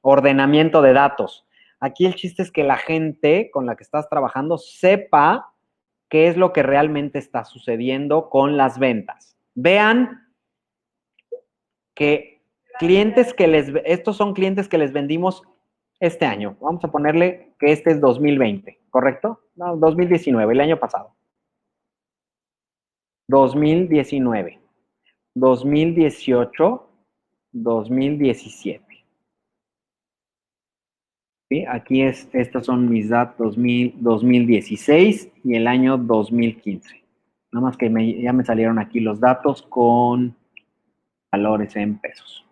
ordenamiento de datos. Aquí el chiste es que la gente con la que estás trabajando sepa qué es lo que realmente está sucediendo con las ventas. Vean que estos son clientes que les vendimos este año. Vamos a ponerle que este es 2020, ¿correcto? No, 2019, el año pasado. 2019, 2018, 2017. ¿Sí? Aquí estos son mis datos 2016 y el año 2015. Nada más que ya me salieron aquí los datos con valores en pesos.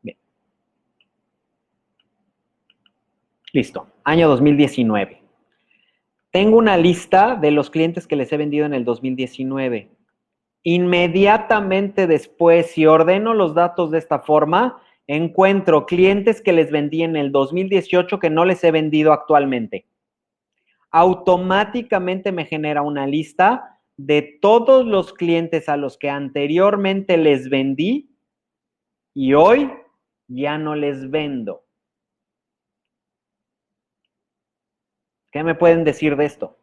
Bien. Listo. Año 2019. Tengo una lista de los clientes que les he vendido en el 2019. Inmediatamente después, si ordeno los datos de esta forma, encuentro clientes que les vendí en el 2018 que no les he vendido actualmente. Automáticamente me genera una lista de todos los clientes a los que anteriormente les vendí y hoy ya no les vendo. ¿Qué me pueden decir de esto?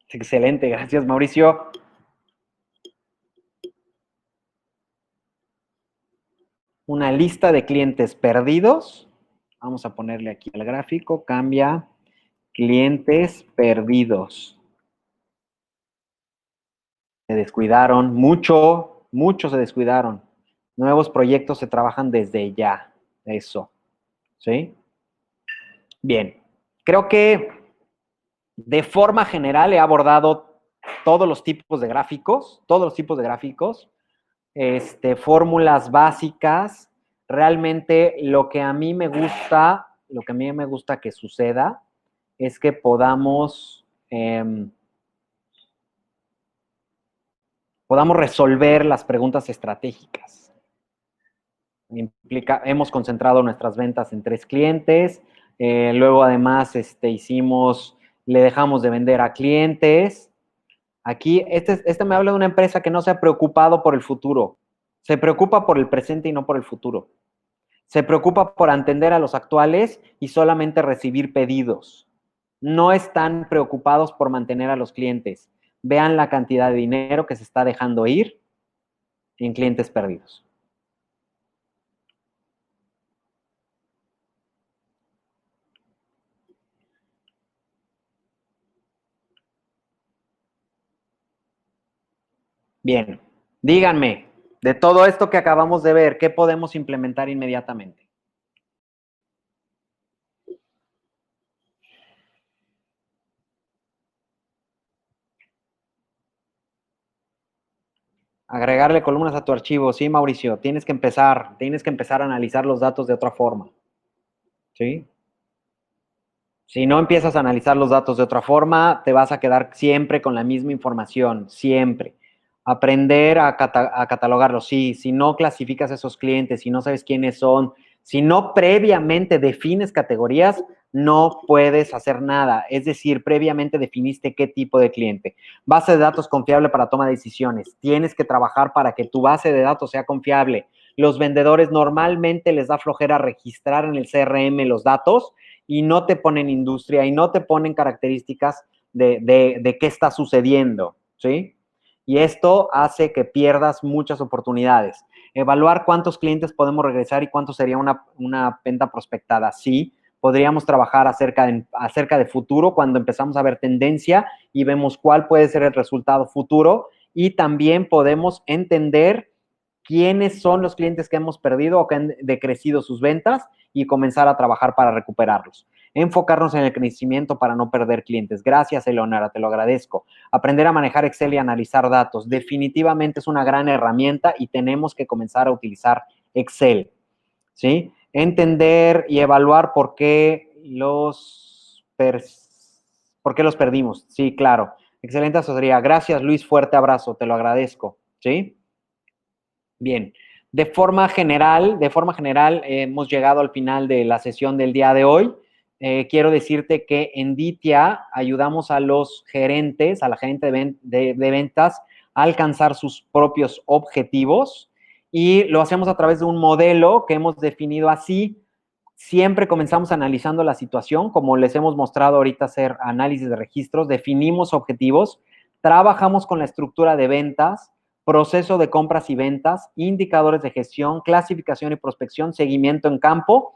Excelente, gracias Mauricio. Una lista de clientes perdidos. Vamos a ponerle aquí al gráfico, cambia clientes perdidos. Se descuidaron, mucho se descuidaron. Nuevos proyectos se trabajan desde ya. Eso. ¿Sí? Bien. Creo que de forma general he abordado todos los tipos de gráficos, fórmulas básicas. Realmente lo que a mí me gusta que suceda es que podamos podamos resolver las preguntas estratégicas. Hemos concentrado nuestras ventas en 3 clientes, luego además le dejamos de vender a clientes. Aquí, me habla de una empresa que no se ha preocupado por el futuro, se preocupa por el presente y no por el futuro. Se preocupa por atender a los actuales y solamente recibir pedidos. No están preocupados por mantener a los clientes. Vean la cantidad de dinero que se está dejando ir en clientes perdidos. Bien, díganme, de todo esto que acabamos de ver, ¿qué podemos implementar inmediatamente? Agregarle columnas a tu archivo. Sí, Mauricio, tienes que empezar a analizar los datos de otra forma. ¿Sí? Si no empiezas a analizar los datos de otra forma, te vas a quedar siempre con la misma información, siempre. Aprender a catalogarlos. Sí, si no clasificas a esos clientes, si no sabes quiénes son, si no previamente defines categorías, no puedes hacer nada. Es decir, previamente definiste qué tipo de cliente. Base de datos confiable para toma de decisiones. Tienes que trabajar para que tu base de datos sea confiable. Los vendedores normalmente les da flojera registrar en el CRM los datos y no te ponen industria y no te ponen características de qué está sucediendo, ¿sí? Y esto hace que pierdas muchas oportunidades. Evaluar cuántos clientes podemos regresar y cuánto sería una venta prospectada. Sí, podríamos trabajar acerca de futuro cuando empezamos a ver tendencia y vemos cuál puede ser el resultado futuro, y también podemos entender quiénes son los clientes que hemos perdido o que han decrecido sus ventas y comenzar a trabajar para recuperarlos. Enfocarnos en el crecimiento para no perder clientes. Gracias, Eleonora, te lo agradezco. Aprender a manejar Excel y analizar datos. Definitivamente es una gran herramienta y tenemos que comenzar a utilizar Excel, ¿sí? Entender y evaluar por qué los perdimos. Sí, claro. Excelente asesoría. Gracias, Luis. Fuerte abrazo. Te lo agradezco, ¿sí? Bien, de forma general, hemos llegado al final de la sesión del día de hoy. Quiero decirte que en Ditia ayudamos a los gerentes, a la gerente de ventas, a alcanzar sus propios objetivos, y lo hacemos a través de un modelo que hemos definido así. Siempre comenzamos analizando la situación, como les hemos mostrado ahorita, hacer análisis de registros, definimos objetivos, trabajamos con la estructura de ventas, proceso de compras y ventas, indicadores de gestión, clasificación y prospección, seguimiento en campo,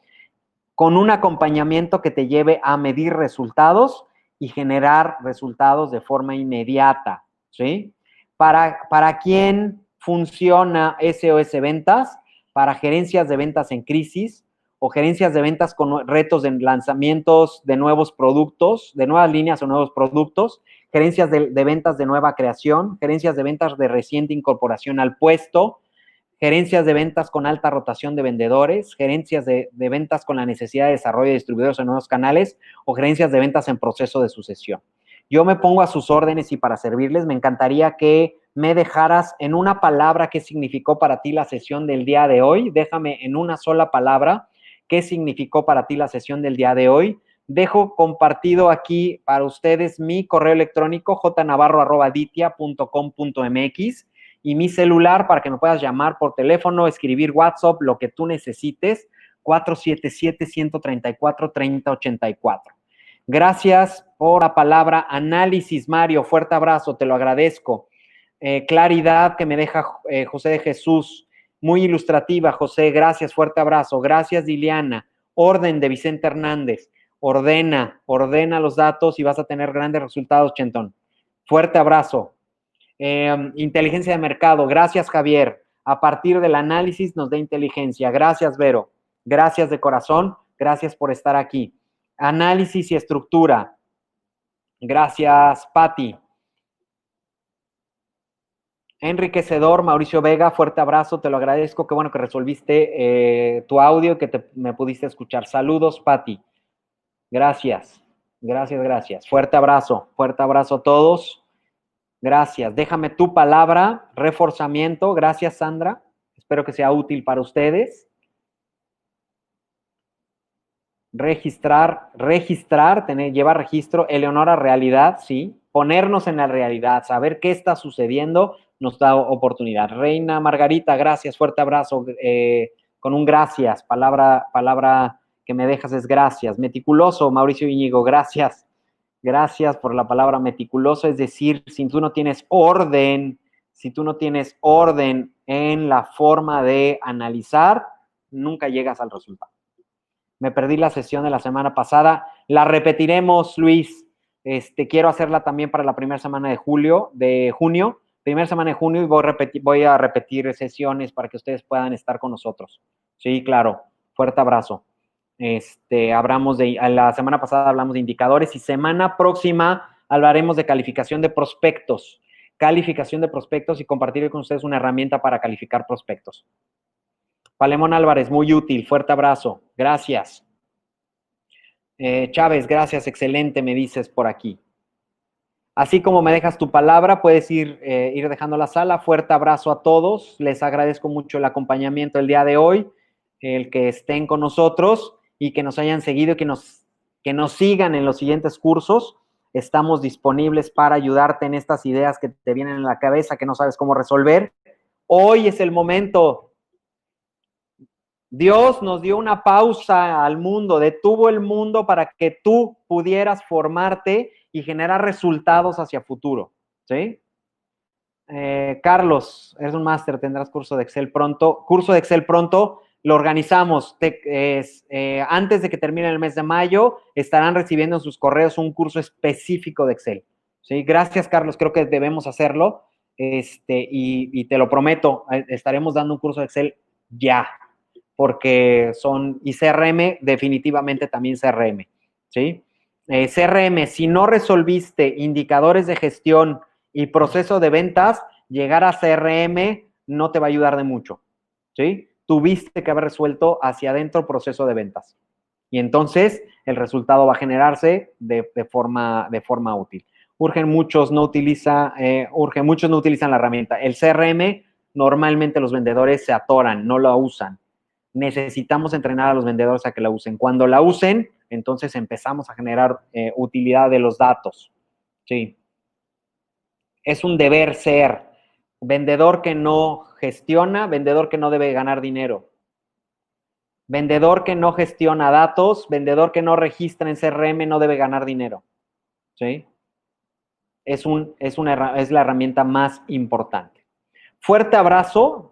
con un acompañamiento que te lleve a medir resultados y generar resultados de forma inmediata, ¿sí? ¿Para quién funciona SOS Ventas? Para gerencias de ventas en crisis o gerencias de ventas con retos de lanzamientos de nuevos productos, de nuevas líneas o nuevos productos, gerencias de ventas de nueva creación, gerencias de ventas de reciente incorporación al puesto, gerencias de ventas con alta rotación de vendedores, gerencias de ventas con la necesidad de desarrollo de distribuidores en nuevos canales, o gerencias de ventas en proceso de sucesión. Yo me pongo a sus órdenes y para servirles. Me encantaría que me dejaras en una palabra qué significó para ti la sesión del día de hoy. Déjame en una sola palabra qué significó para ti la sesión del día de hoy. Dejo compartido aquí para ustedes mi correo electrónico jnavarro@ditia.com.mx y mi celular para que me puedas llamar por teléfono, escribir WhatsApp, lo que tú necesites, 477-134-3084. Gracias por la palabra análisis, Mario. Fuerte abrazo, te lo agradezco. Claridad que me deja José de Jesús. Muy ilustrativa, José. Gracias, fuerte abrazo. Gracias, Diliana. Orden de Vicente Hernández. Ordena los datos y vas a tener grandes resultados, Chenton. Fuerte abrazo. Inteligencia de mercado. Gracias, Javier. A partir del análisis nos da inteligencia. Gracias, Vero. Gracias de corazón. Gracias por estar aquí. Análisis y estructura. Gracias, Patti. Enriquecedor, Mauricio Vega, fuerte abrazo, te lo agradezco. Qué bueno que resolviste tu audio, que me pudiste escuchar. Saludos, Patti. Gracias, gracias, gracias. Fuerte abrazo a todos. Gracias. Déjame tu palabra, reforzamiento. Gracias, Sandra. Espero que sea útil para ustedes. Registrar, llevar registro. Eleonora, realidad, sí. Ponernos en la realidad, saber qué está sucediendo, nos da oportunidad. Reina Margarita, gracias, fuerte abrazo. Con un gracias, palabra que me dejas es gracias. Meticuloso, Mauricio Íñigo, gracias. Gracias por la palabra meticuloso, es decir, si tú no tienes orden, en la forma de analizar, nunca llegas al resultado. Me perdí la sesión de la semana pasada, la repetiremos, Luis. Quiero hacerla también para la primera semana de junio, primera semana de junio, y voy a repetir sesiones para que ustedes puedan estar con nosotros. Sí, claro. Fuerte abrazo. La semana pasada hablamos de indicadores y semana próxima hablaremos de calificación de prospectos. Calificación de prospectos y compartir con ustedes una herramienta para calificar prospectos. Palemón Álvarez, muy útil. Fuerte abrazo. Gracias. Chávez, gracias. Excelente, me dices por aquí. Así como me dejas tu palabra, puedes ir dejando la sala. Fuerte abrazo a todos. Les agradezco mucho el acompañamiento el día de hoy, el que estén con nosotros y que nos hayan seguido, que nos sigan en los siguientes cursos. Estamos disponibles para ayudarte en estas ideas que te vienen en la cabeza, que no sabes cómo resolver. Hoy es el momento. Dios nos dio una pausa al mundo, detuvo el mundo para que tú pudieras formarte y generar resultados hacia futuro, ¿sí? Carlos, eres un máster, tendrás curso de Excel pronto. Curso de Excel pronto, lo organizamos. Antes de que termine el mes de mayo, estarán recibiendo en sus correos un curso específico de Excel. ¿Sí? Gracias, Carlos, creo que debemos hacerlo. Y te lo prometo, estaremos dando un curso de Excel ya, porque y CRM, definitivamente también CRM, ¿sí? CRM, si no resolviste indicadores de gestión y proceso de ventas, llegar a CRM no te va a ayudar de mucho, ¿sí? Tuviste que haber resuelto hacia adentro proceso de ventas. Y entonces el resultado va a generarse de forma útil. Muchos no utilizan la herramienta. El CRM, normalmente los vendedores se atoran, no lo usan. Necesitamos entrenar a los vendedores a que la usen. Cuando la usen, entonces empezamos a generar utilidad de los datos. Sí. Es un deber ser. Vendedor que no gestiona, vendedor que no debe ganar dinero. Vendedor que no gestiona datos, vendedor que no registra en CRM no debe ganar dinero. ¿Sí? Es la herramienta más importante. Fuerte abrazo.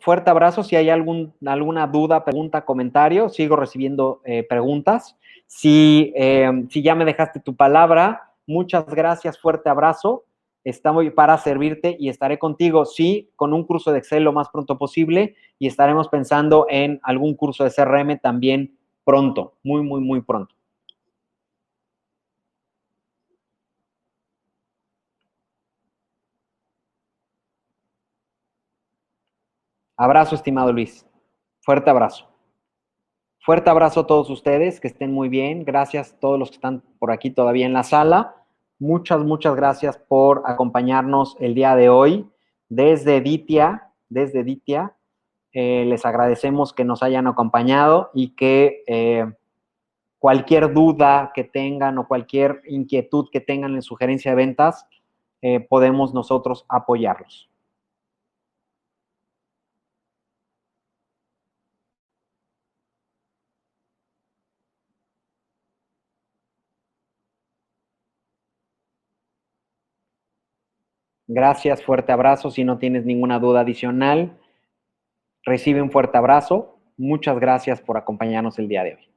Si hay alguna duda, pregunta, comentario, sigo recibiendo preguntas. Si ya me dejaste tu palabra, muchas gracias, fuerte abrazo. Estamos para servirte y estaré contigo, sí, con un curso de Excel lo más pronto posible y estaremos pensando en algún curso de CRM también pronto, muy, muy, muy pronto. Abrazo, estimado Luis. Fuerte abrazo. Fuerte abrazo a todos ustedes, que estén muy bien. Gracias a todos los que están por aquí todavía en la sala. Muchas, muchas gracias por acompañarnos el día de hoy desde Ditia. Les agradecemos que nos hayan acompañado y que cualquier duda que tengan o cualquier inquietud que tengan en sugerencia de ventas, podemos nosotros apoyarlos. Gracias, fuerte abrazo. Si no tienes ninguna duda adicional, recibe un fuerte abrazo. Muchas gracias por acompañarnos el día de hoy.